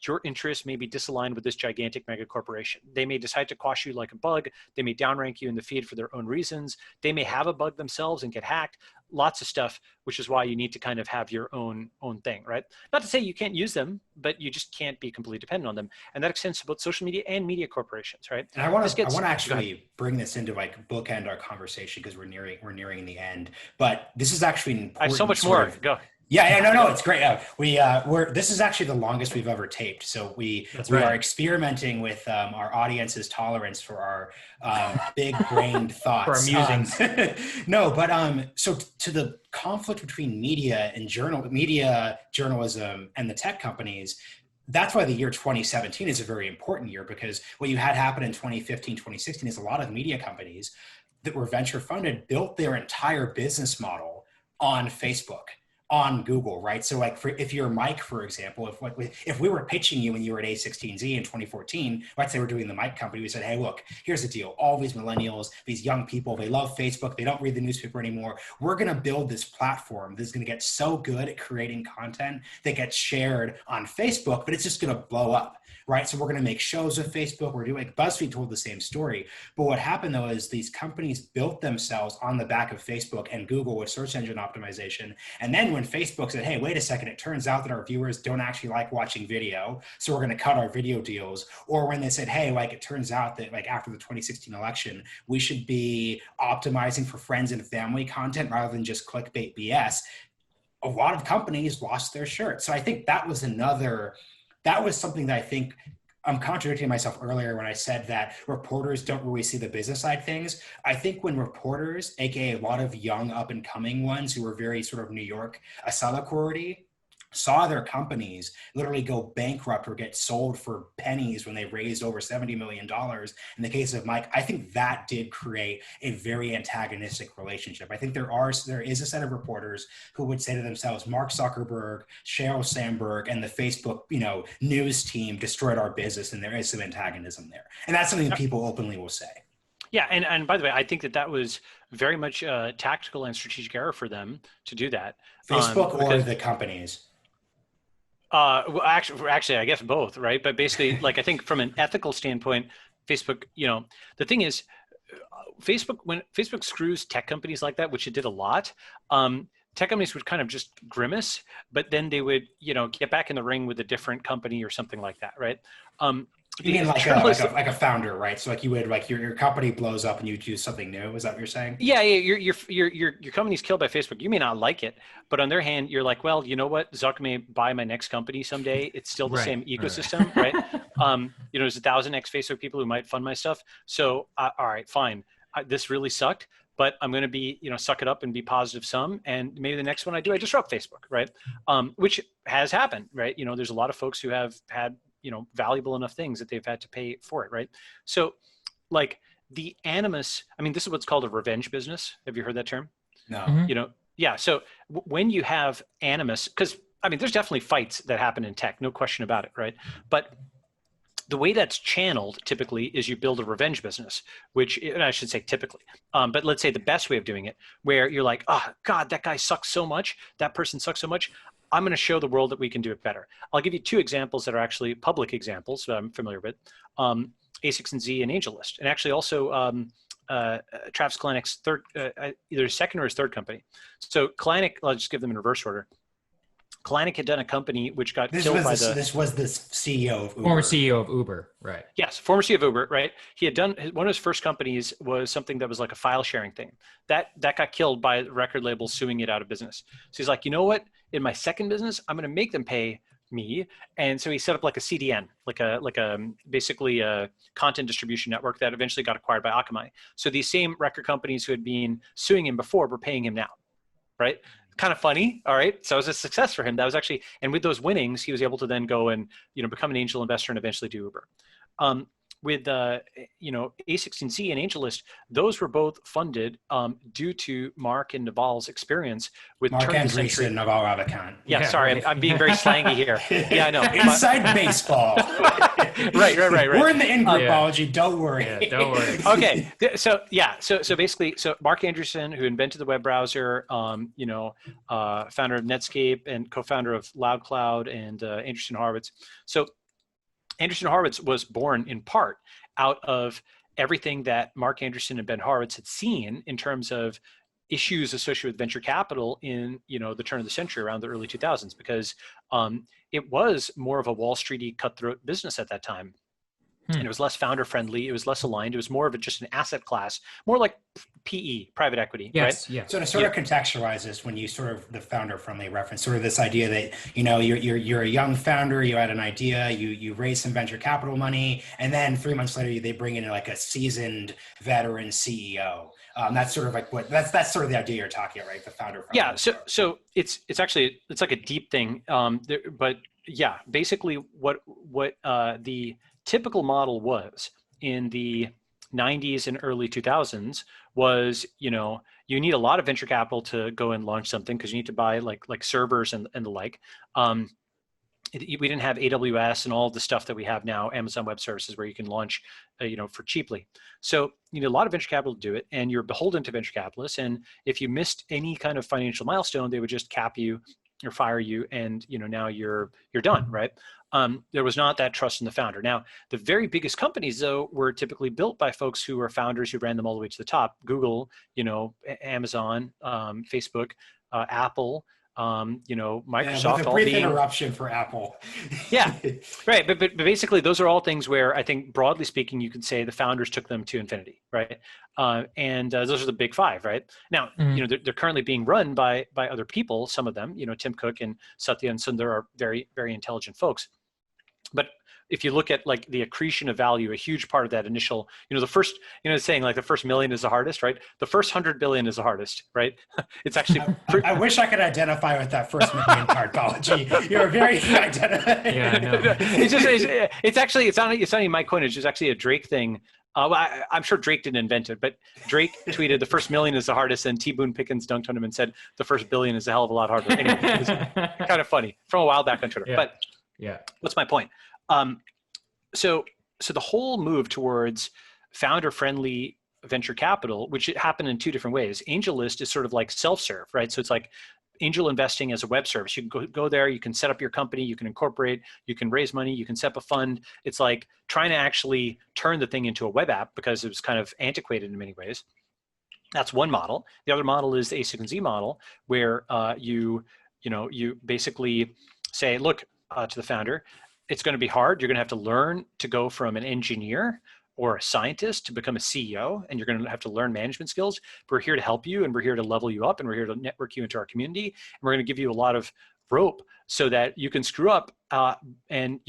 S3: your interests may be disaligned with this gigantic mega corporation. They may decide to quash you like a bug. They may downrank you in the feed for their own reasons. They may have a bug themselves and get hacked. Lots of stuff, which is why you need to kind of have your own thing, right? Not to say you can't use them, but you just can't be completely dependent on them. And that extends to both social media and media corporations, right?
S2: And I want to actually bring this into like bookend our conversation because we're nearing the end. But this is actually an important.
S3: I have so much more. Go.
S2: Yeah, no, it's great. This is actually the longest we've ever taped. So we are experimenting with our audience's tolerance for our big-brained thoughts.
S1: For our musings.
S2: So to the conflict between media and journalism, and the tech companies, that's why the year 2017 is a very important year, because what you had happen in 2015, 2016 is a lot of media companies that were venture funded built their entire business model on Facebook, on Google, right? So like if you're Mike, for example, if we were pitching you when you were at A16Z in 2014, let's say we're doing the Mike company, we said, hey, look, here's the deal. All these millennials, these young people, they love Facebook. They don't read the newspaper anymore. We're going to build this platform that's going to get so good at creating content that gets shared on Facebook, but it's just going to blow up. Right. So we're going to make shows with Facebook. We're doing, BuzzFeed told the same story. But what happened though is these companies built themselves on the back of Facebook and Google with search engine optimization. And then when Facebook said, hey, wait a second, it turns out that our viewers don't actually like watching video, so we're going to cut our video deals. Or when they said, hey, like it turns out that like after the 2016 election, we should be optimizing for friends and family content rather than just clickbait BS. A lot of companies lost their shirt. So I think that was something that I think I'm contradicting myself earlier when I said that reporters don't really see the business side things. I think when reporters, AKA a lot of young up and coming ones who were very sort of New York Acela saw their companies literally go bankrupt or get sold for pennies when they raised over $70 million. In the case of Mike, I think that did create a very antagonistic relationship. I think there is a set of reporters who would say to themselves, Mark Zuckerberg, Sheryl Sandberg, and the Facebook, news team destroyed our business, and there is some antagonism there. And that's something that people openly will say.
S3: Yeah, and by the way, I think that was very much a tactical and strategic error for them to do that.
S2: Facebook or the companies?
S3: Well, actually, I guess both, right? But basically, like I think from an ethical standpoint, Facebook, the thing is, when Facebook screws tech companies like that, which it did a lot, tech companies would kind of just grimace, but then they would, get back in the ring with a different company or something like that, right?
S2: You mean like a founder, right? So like you would like your company blows up and you do something new. Is that what you're saying?
S3: Yeah. Your company's killed by Facebook. You may not like it, but on their hand, you're like, well, you know what? Zuck may buy my next company someday. It's still the same ecosystem, right? There's 1,000 ex-Facebook people who might fund my stuff. So all right, fine. This really sucked, but I'm going to be, suck it up and be positive some. And maybe the next one I do, I disrupt Facebook, right? Which has happened, right? There's a lot of folks who have had valuable enough things that they've had to pay for it, right? So like the animus, this is what's called a revenge business. Have you heard that term?
S2: No.
S1: Mm-hmm.
S3: Yeah. So when you have animus, because there's definitely fights that happen in tech, no question about it, right? But the way that's channeled typically is you build a revenge business, which, and I should say typically, but let's say the best way of doing it, where you're like, oh God, that guy sucks so much, that person sucks so much, I'm going to show the world that we can do it better. I'll give you two examples that are actually public examples that I'm familiar with, A16Z and AngelList, and actually also Travis Kalanick's either second or his third company. So Kalanick, I'll just give them in reverse order. Kalanick had done a company which got killed by
S2: This was the CEO of Uber.
S1: Former CEO of Uber, right?
S3: Yes, former CEO of Uber, right? He had done, one of his first companies was something that was like a file sharing thing. That got killed by record labels suing it out of business. So he's like, you know what? In my second business, I'm going to make them pay me. And so he set up like a CDN, basically a content distribution network that eventually got acquired by Akamai. So these same record companies who had been suing him before were paying him now, right? Kind of funny, all right? So it was a success for him. That was actually, and with those winnings, he was able to then go and, become an angel investor and eventually do Uber. With A16Z and AngelList, those were both funded due to Mark and Naval's experience with
S2: Mark
S3: turn of the century.
S2: Andreessen, Naval Ravikant.
S3: Yeah, sorry,
S1: right.
S3: I'm being very slangy here. Yeah, I know.
S2: Inside baseball.
S3: Right.
S2: We're in the in-group, Balaji. Don't worry.
S1: Yeah, don't worry.
S3: Okay, so basically, Mark Andreessen, who invented the web browser, founder of Netscape and co-founder of LoudCloud, and Andreessen Horowitz. So Andreessen Horowitz was born in part out of everything that Mark Andreessen and Ben Horowitz had seen in terms of issues associated with venture capital in the turn of the century, around the early 2000s, because it was more of a Wall Streety cutthroat business at that time. And it was less founder friendly. It was less aligned. It was more of just an asset class, more like PE, private equity,
S1: yes,
S3: right?
S1: Yeah.
S2: So to sort of contextualize this, when you sort of the founder friendly reference, sort of this idea that, you're a young founder, you had an idea, you raise some venture capital money, and then 3 months later, they bring in like a seasoned veteran CEO. That's sort of like that's sort of the idea you're talking about, right? The founder friendly.
S3: Yeah. So it's like a deep thing. But yeah, basically what the typical model was in the 90s and early 2000s was, you need a lot of venture capital to go and launch something, because you need to buy like servers and the like. We didn't have AWS and all the stuff that we have now, Amazon Web Services, where you can launch, for cheaply. So you need a lot of venture capital to do it, and you're beholden to venture capitalists. And if you missed any kind of financial milestone, they would just cap you or fire you, and now you're done, right? There was not that trust in the founder. Now, the very biggest companies, though, were typically built by folks who were founders who ran them all the way to the top. Google, Amazon, Facebook, Apple, Microsoft.
S2: Yeah, with a brief interruption for Apple.
S3: Yeah, right. But basically, those are all things where I think, broadly speaking, you could say the founders took them to infinity, right? And those are the big five, right? Now, they're currently being run by other people. Some of them, Tim Cook and Satya and Sundar, are very, very intelligent folks. But if you look at like the accretion of value, a huge part of that initial, the first, saying like the first million is the hardest, right? The first 100 billion is the hardest, right? It's actually.
S2: I wish I could identify with that first million part, Balaji. You're very identified.
S1: Yeah, I know.
S3: It's not even my coinage. It's actually a Drake thing. I'm sure Drake didn't invent it, but Drake tweeted the first million is the hardest, and T. Boone Pickens dunked on him and said the first billion is a hell of a lot harder. Anyway, it was kind of funny from a while back on Twitter.
S1: Yeah.
S3: But
S1: yeah,
S3: what's my point? So the whole move towards founder-friendly venture capital, which happened in two different ways. AngelList is sort of like self-serve, right? So it's like angel investing as a web service. You can go there, you can set up your company, you can incorporate, you can raise money, you can set up a fund. It's like trying to actually turn the thing into a web app, because it was kind of antiquated in many ways. That's one model. The other model is the A16Z model, where you basically say, look, to the founder, it's going to be hard. You're going to have to learn to go from an engineer or a scientist to become a CEO, and you're going to have to learn management skills. We're here to help you, and we're here to level you up, and we're here to network you into our community. And we're going to give you a lot of rope so that you can screw up and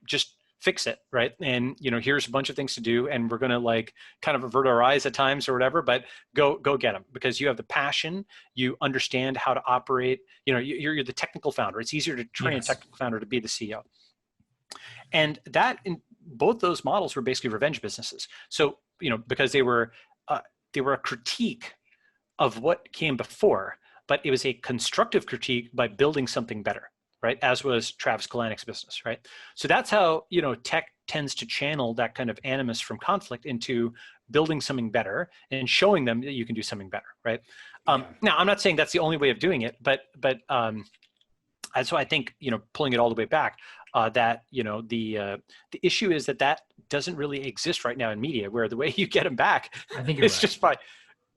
S3: just fix it, right? And here's a bunch of things to do, and we're going to kind of avert our eyes at times or whatever, but go get them, because you have the passion, you understand how to operate. You're the technical founder. It's easier to train a technical founder to be the CEO. And that, in both those models, were basically revenge businesses. So, because they were a critique of what came before, but it was a constructive critique by building something better, right? As was Travis Kalanick's business, right? So that's how, tech tends to channel that kind of animus from conflict into building something better and showing them that you can do something better, right? Now, I'm not saying that's the only way of doing it, but so I think, pulling it all the way back, that, the issue is that doesn't really exist right now in media, where the way you get them back is just by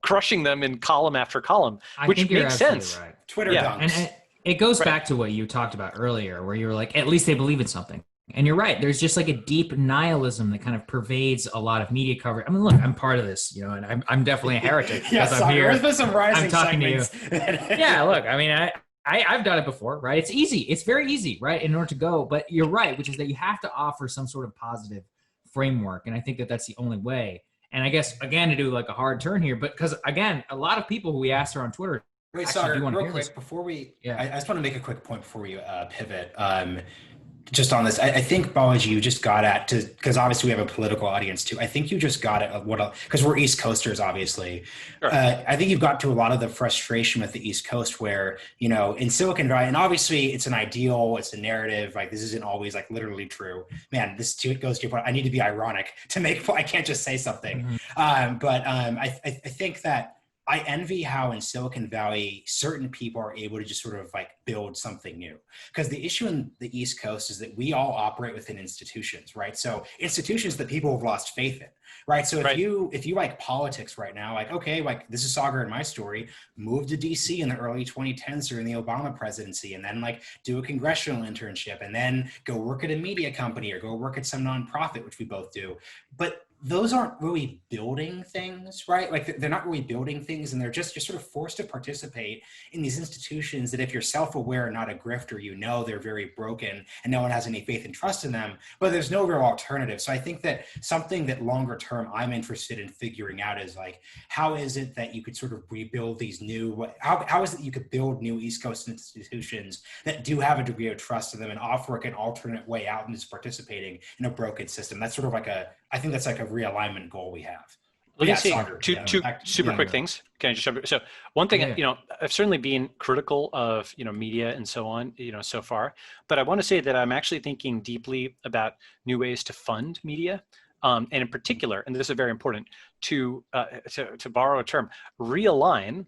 S3: crushing them in column after column, which makes sense.
S1: Right.
S2: Twitter dunks.
S1: And it goes back to what you talked about earlier, where you were like, at least they believe in something. And you're right. There's just like a deep nihilism that kind of pervades a lot of media coverage. I mean, look, I'm part of this, and I'm definitely a heretic.
S2: Yeah, sorry,
S1: I'm here.
S2: there's been some rising
S1: I'm talking
S2: segments.
S1: to you. Yeah, look, I mean, I've done it before, right? It's easy. It's very easy, right? In order to go, but you're right, which is that you have to offer some sort of positive framework. And I think that that's the only way. And I guess, again, to do like a hard turn here, but because again, a lot of people who we asked her on Twitter,
S2: Wait,
S1: actually, do you
S2: Sagar,
S1: want to
S2: real
S1: hear this?
S2: quick before we,
S1: Yeah.
S2: I just want to make a quick point before we pivot. Just on this, I think Balaji, you just got at to because obviously we have a political audience too. I think you just got at what because we're East Coasters, obviously.
S3: Sure.
S2: I think you've got to a lot of the frustration with the East Coast, where in Silicon Valley, and obviously it's an ideal, it's a narrative. Like this isn't always like literally true. Man, this too goes to your point. I need to be ironic to make. I can't just say something. But I think that. I envy how in Silicon Valley, certain people are able to just sort of like build something new. Because the issue in the East Coast is that we all operate within institutions, right? So institutions that people have lost faith in, right? So if you like politics right now, like, okay, like this is Sagar in my story, moved to DC in the early 2010s during the Obama presidency, and then like do a congressional internship, and then go work at a media company or go work at some nonprofit, which we both do. But those aren't really building things, right? Like they're not really building things, and you're sort of forced to participate in these institutions that if you're self-aware and not a grifter, they're very broken and no one has any faith and trust in them, but there's no real alternative. So I think that something that longer term I'm interested in figuring out is like, how is it that you could sort of rebuild these how is it you could build new East Coast institutions that do have a degree of trust in them and offer like an alternate way out and just participating in a broken system? That's sort of like I think that's like a realignment goal we have.
S3: Let me say two super quick things. Can I just jump in? So one thing, I've certainly been critical of, media and so on, so far, but I want to say that I'm actually thinking deeply about new ways to fund media. And in particular, and this is very important, to borrow a term, realign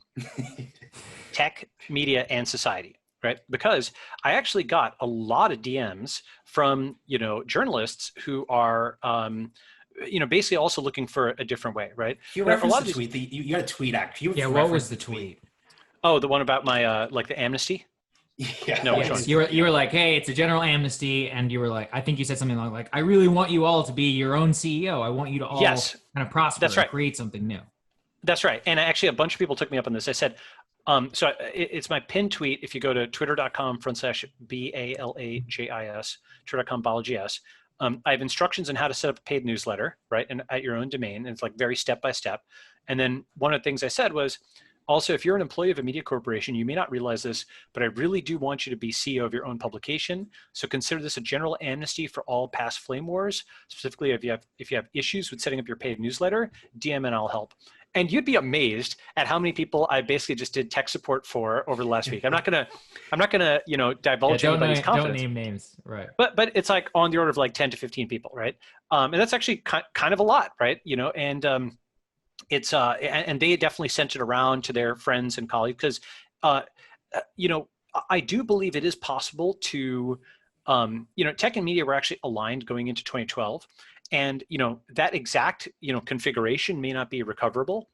S3: tech, media, and society. Right? Because I actually got a lot of DMs from, journalists who are, basically also looking for a different way, right?
S2: You referenced the tweet. You had a tweet act.
S1: What was the tweet?
S3: Oh, the one about my, like the amnesty?
S2: Yeah.
S3: No, which one?
S1: You were like, hey, it's a general amnesty. And you were like, I think you said something like, I really want you all to be your own CEO. I want you to all kind of prosper and create something new.
S3: That's right. And actually a bunch of people took me up on this. I said, so it's my pinned tweet. If you go to twitter.com/BALAJIS, twitter.com Balajis, I have instructions on how to set up a paid newsletter, right? And at your own domain. And it's like very step-by-step. And then one of the things I said was, also, if you're an employee of a media corporation, you may not realize this, but I really do want you to be CEO of your own publication. So consider this a general amnesty for all past flame wars. Specifically, if you have issues with setting up your paid newsletter, DM and I'll help. And you'd be amazed at how many people I basically just did tech support for over the last week. I'm not gonna, divulge anybody's confidence.
S1: Don't name names, right?
S3: But it's like on the order of like 10 to 15 people, right? And that's actually kind of a lot, right? And it's and they definitely sent it around to their friends and colleagues because, I do believe it is possible to, tech and media were actually aligned going into 2012. And, that exact, configuration may not be recoverable,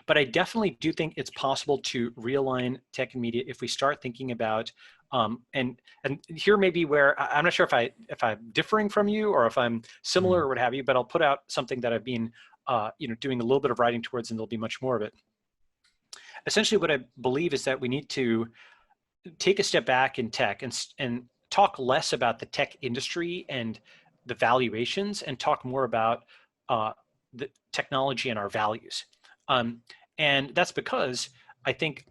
S3: but I definitely do think it's possible to realign tech and media if we start thinking about, and here may be where I'm not sure if I'm differing from you or if I'm similar or what have you, but I'll put out something that I've been, doing a little bit of writing towards, and there'll be much more of it. Essentially, what I believe is that we need to take a step back in tech and talk less about the tech industry and the valuations and talk more about the technology and our values. And that's because I think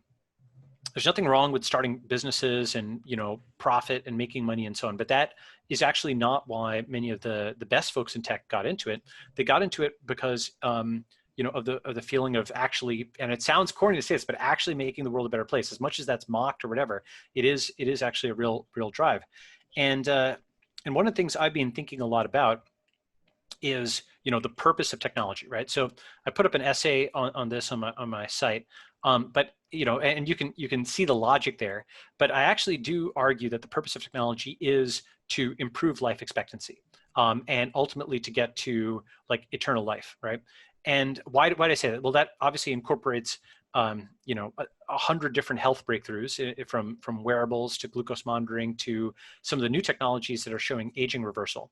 S3: there's nothing wrong with starting businesses and, profit and making money and so on, but that is actually not why many of the best folks in tech got into it. They got into it because, of the feeling of actually, and it sounds corny to say this, but actually making the world a better place. As much as that's mocked or whatever, it is actually a real drive. And one of the things I've been thinking a lot about is, the purpose of technology, right? So I put up an essay on this on my site, but and you can see the logic there. But I actually do argue that the purpose of technology is to improve life expectancy, and ultimately to get to like eternal life, right? And why did I say that? Well, that obviously incorporates 100 different health breakthroughs from wearables to glucose monitoring to some of the new technologies that are showing aging reversal.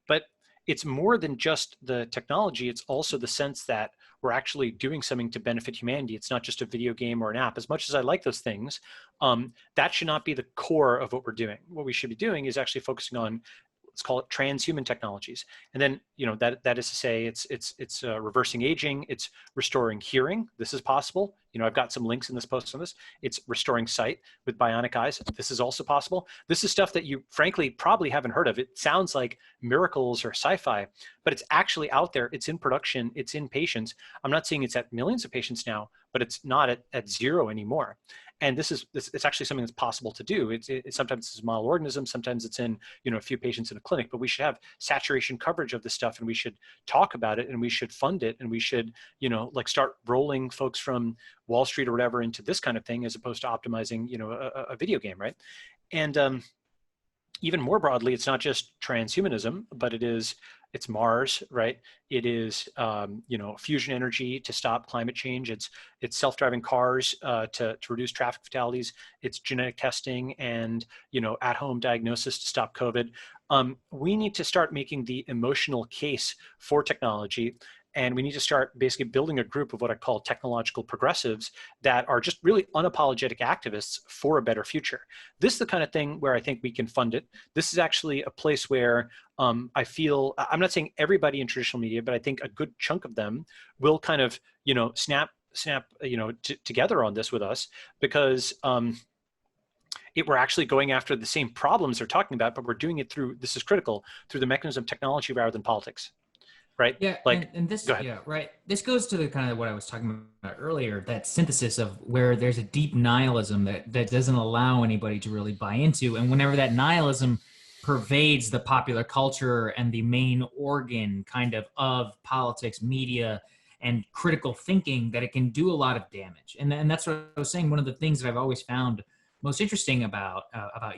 S3: But it's more than just the technology. It's also the sense that we're actually doing something to benefit humanity. It's not just a video game or an app. As much as I like those things, that should not be the core of what we're doing. What we should be doing is actually focusing on, let's call it transhuman technologies. And then, that is to say, it's reversing aging, it's restoring hearing. This is possible. I've got some links in this post on this. It's restoring sight with bionic eyes. This is also possible. This is stuff that you frankly probably haven't heard of. It sounds like miracles or sci-fi, but it's actually out there. It's in production. It's in patients. I'm not saying it's at millions of patients now, but it's not at zero anymore. And it's actually something that's possible to do. Sometimes it's a small organism, sometimes it's in a few patients in a clinic, but we should have saturation coverage of this stuff, and we should talk about it, and we should fund it, and we should start rolling folks from Wall Street or whatever into this kind of thing, as opposed to optimizing a video game, right? And even more broadly, it's not just transhumanism, but it's Mars, right? It is, fusion energy to stop climate change. It's self-driving cars to reduce traffic fatalities. It's genetic testing and, at-home diagnosis to stop COVID. We need to start making the emotional case for technology. And we need to start basically building a group of what I call technological progressives that are just really unapologetic activists for a better future. This is the kind of thing where I think we can fund it. This is actually a place where I feel, I'm not saying everybody in traditional media, but I think a good chunk of them will kind of, snap, together on this with us, because we're actually going after the same problems they're talking about, but we're doing it through, this is critical, through the mechanism of technology rather than politics. Right?
S1: Yeah, and this, yeah, right. This goes to the kind of what I was talking about earlier, that synthesis of where there's a deep nihilism that doesn't allow anybody to really buy into. And whenever that nihilism pervades the popular culture and the main organ kind of politics, media, and critical thinking, that it can do a lot of damage. And that's what I was saying. One of the things that I've always found most interesting about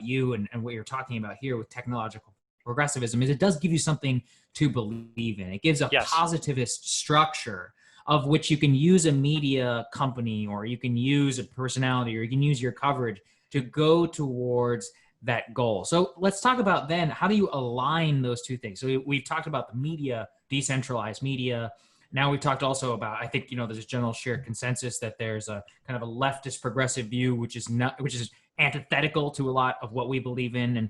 S1: you and what you're talking about here with technological progressivism is it does give you something to believe in. It gives a positivist structure of which you can use a media company, or you can use a personality, or you can use your coverage to go towards that goal. So let's talk about then, how do you align those two things? So we've talked about the media, decentralized media. Now we've talked also about, I think, there's a general shared consensus that there's a kind of a leftist progressive view, which is antithetical to a lot of what we believe in, and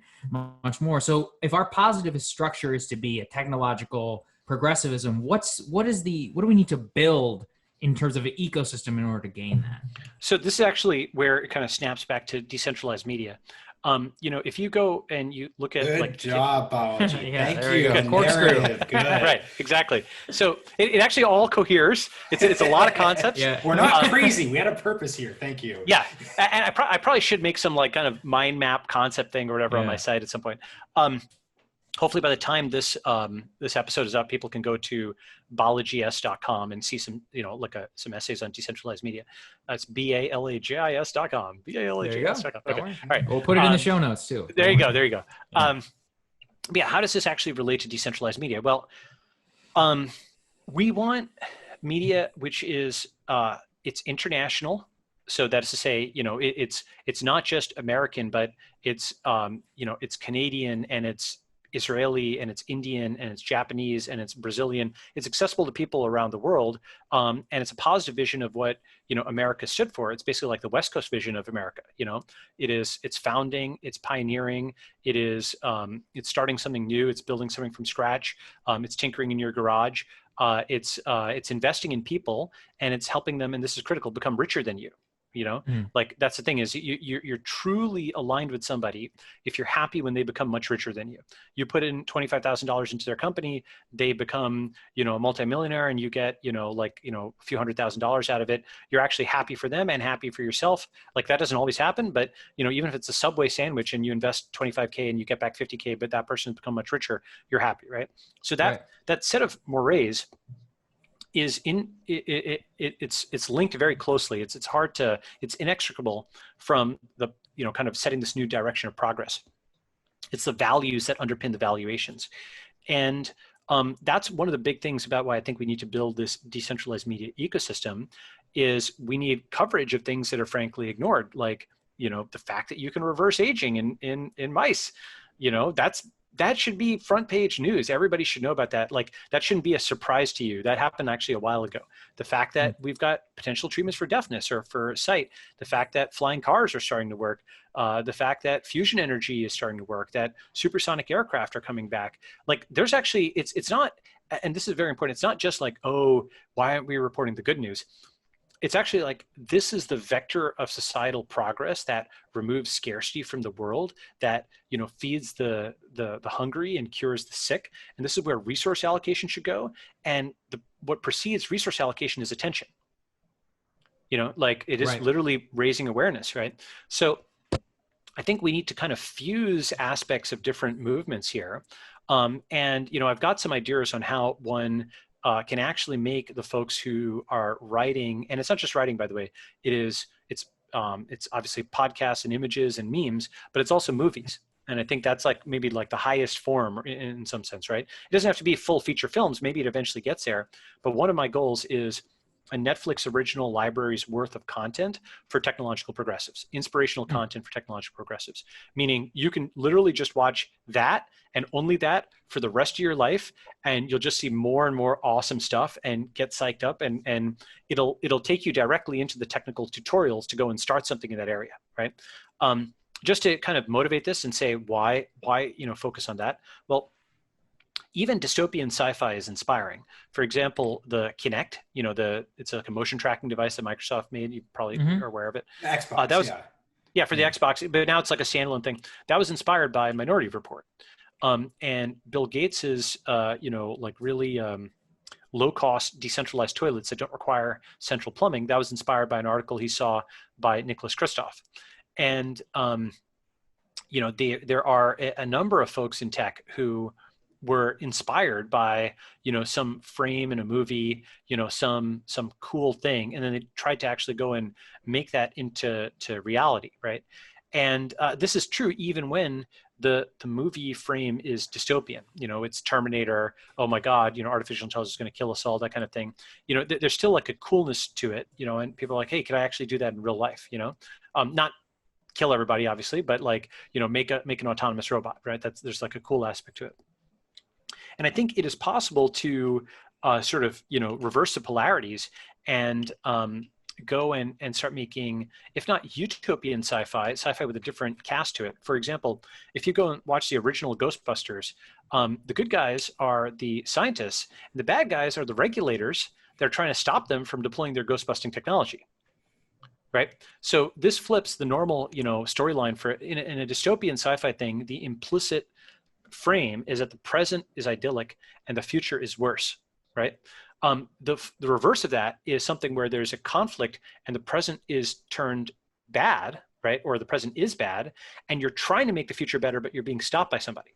S1: much more. So if our positivist structure is to be a technological progressivism, what do we need to build in terms of an ecosystem in order to gain that?
S3: So this is actually where it kind of snaps back to decentralized media. If you go and you look at
S2: good job, Balaji.
S1: Yeah,
S2: Thank you.
S3: Good. Corkscrew.
S2: Good.
S3: Right, exactly. So it actually all coheres. It's a lot of concepts.
S1: Yeah.
S2: We're not crazy. We had a purpose here. Thank you.
S3: Yeah, and I probably should make some kind of mind map concept thing or whatever on my site at some point. Hopefully by the time this episode is up, people can go to balajis.com and see some, some essays on decentralized media. That's balajis.com. balajis.com. Okay. All right.
S1: We'll put it in the show notes too.
S3: There you go. Yeah. How does this actually relate to decentralized media? Well, we want media which is it's international. So that is to say, it's not just American, but it's it's Canadian, and it's Israeli, and it's Indian, and it's Japanese, and it's Brazilian. It's accessible to people around the world, and it's a positive vision of what America stood for. It's basically like the West Coast vision of America. It's founding, it's pioneering, it's starting something new, it's building something from scratch, it's tinkering in your garage, it's investing in people, and it's helping them, and this is critical, become richer than you. Like that's the thing, is you're truly aligned with somebody if you're happy when they become much richer than you. You put in $25,000 into their company, they become, a multimillionaire, and you get, a few $100,000 out of it. You're actually happy for them and happy for yourself. Like that doesn't always happen, but even if it's a Subway sandwich and you invest 25K and you get back 50K, but that person's become much richer, you're happy, right? So that set of mores is it's linked very closely. It's inextricable from the kind of setting this new direction of progress. It's the values that underpin the valuations, and that's one of the big things about why I think we need to build this decentralized media ecosystem. Is we need coverage of things that are frankly ignored, like the fact that you can reverse aging in mice. that should be front page news. Everybody should know about that. Like, that shouldn't be a surprise to you. That happened actually a while ago. The fact that we've got potential treatments for deafness or for sight, the fact that flying cars are starting to work, the fact that fusion energy is starting to work, that supersonic aircraft are coming back. Like, there's actually, it's not, and this is very important, it's not just like, oh, why aren't we reporting the good news? It's actually like, this is the vector of societal progress that removes scarcity from the world, that, you know, feeds the hungry and cures the sick. And this is where resource allocation should go. And what precedes resource allocation is attention. You know, like, it is literally raising awareness, right? So I think we need to kind of fuse aspects of different movements here. And, you know, I've got some ideas on how one can actually make the folks who are writing, and it's not just writing, by the way, it's obviously podcasts and images and memes, but it's also movies. And I think that's like maybe like the highest form in some sense, right? It doesn't have to be full feature films. Maybe it eventually gets there. But one of my goals is a Netflix original library's worth of content for technological progressives, inspirational content for technological progressives, meaning you can literally just watch that and only that for the rest of your life. And you'll just see more and more awesome stuff and get psyched up, and it'll take you directly into the technical tutorials to go and start something in that area, right? Just to kind of motivate this and say why, you know, focus on that. Well, even dystopian sci-fi is inspiring. For example, the Kinect, you know, it's like a motion tracking device that Microsoft made. You probably are aware of it.
S2: The Xbox,
S3: that was, yeah, for the Xbox, but now it's like a standalone thing. That was inspired by Minority Report. And Bill Gates's, you know, like really low-cost decentralized toilets that don't require central plumbing. That was inspired by an article he saw by Nicholas Kristof. And, you know, there are a number of folks in tech who were inspired by, you know, some frame in a movie, you know, some cool thing, and then they tried to actually go and make that into reality, right? And this is true even when the movie frame is dystopian. You know, it's Terminator, oh my God, you know, artificial intelligence is going to kill us all, that kind of thing. You know, there's still like a coolness to it, you know, and people are like, hey, could I actually do that in real life? You know, not kill everybody, obviously, but like, you know, make an autonomous robot, right? There's like a cool aspect to it. And I think it is possible to sort of, you know, reverse the polarities and go and start making, if not utopian sci-fi with a different cast to it. For example, if you go and watch the original Ghostbusters, the good guys are the scientists, and the bad guys are the regulators that are trying to stop them from deploying their ghost-busting technology. Right. So this flips the normal, you know, storyline for in a dystopian sci-fi thing. The implicit frame is that the present is idyllic and the future is worse, right? The reverse of that is something where there's a conflict and the present is turned bad, right? Or the present is bad, and you're trying to make the future better, but you're being stopped by somebody,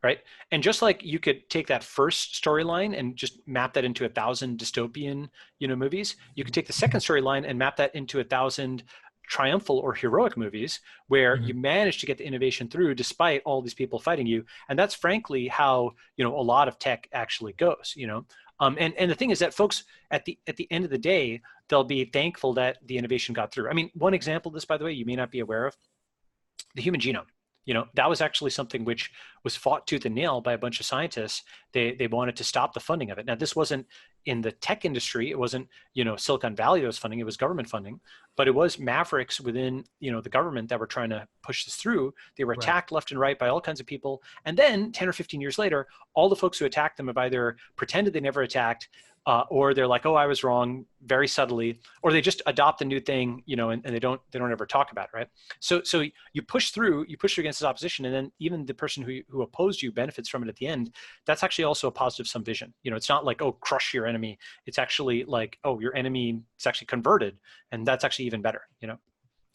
S3: right? And just like you could take that first storyline and just map that into 1,000 dystopian, you know, movies, you could take the second storyline and map that into 1,000 triumphal or heroic movies where you manage to get the innovation through despite all these people fighting you. And that's frankly how, you know, a lot of tech actually goes, you know. And the thing is that folks at the end of the day, they'll be thankful that the innovation got through. I mean, one example of this, by the way, you may not be aware of, the human genome. You know, that was actually something which was fought tooth and nail by a bunch of scientists. They wanted to stop the funding of it. Now, this wasn't in the tech industry. It wasn't, you know, Silicon Valley that was funding. It was government funding. But it was mavericks within, you know, the government that were trying to push this through. They were attacked left and right by all kinds of people. And then 10 or 15 years later, all the folks who attacked them have either pretended they never attacked, or they're like, oh, I was wrong, very subtly, or they just adopt a new thing, you know, and they don't ever talk about it, right? So you push through against this opposition, and then even the person who opposed you benefits from it at the end. That's actually also a positive sum vision. You know, it's not like, oh, crush your enemy. It's actually like, oh, your enemy is actually converted, and that's actually even better, you know?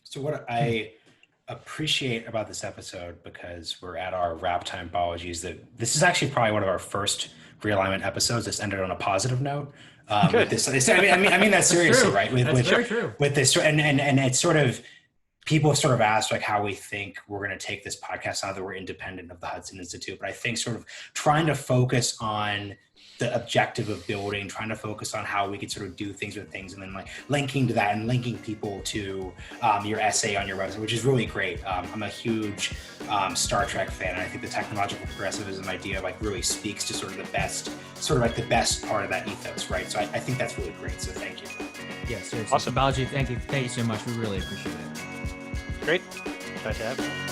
S2: So what I appreciate about this episode, because we're at our wrap time, apologies, that this is actually probably one of our first Realignment episodes that's ended on a positive note. With this, I mean that seriously, right?
S1: That's very true.
S2: With this, and it's sort of, people have sort of asked like how we think we're going to take this podcast now that we're independent of the Hudson Institute. But I think sort of trying to focus on the objective of building, trying to focus on how we could sort of do things with things, and then like linking to that and linking people to your essay on your website, which is really great. I'm a huge Star Trek fan, and I think the technological progressivism idea like really speaks to sort of the best part of that ethos, right? So I think that's really great. So thank you.
S1: Yeah, seriously.
S3: Awesome.
S1: Balaji, thank you so much. We really appreciate it.
S3: Great. Glad to have you.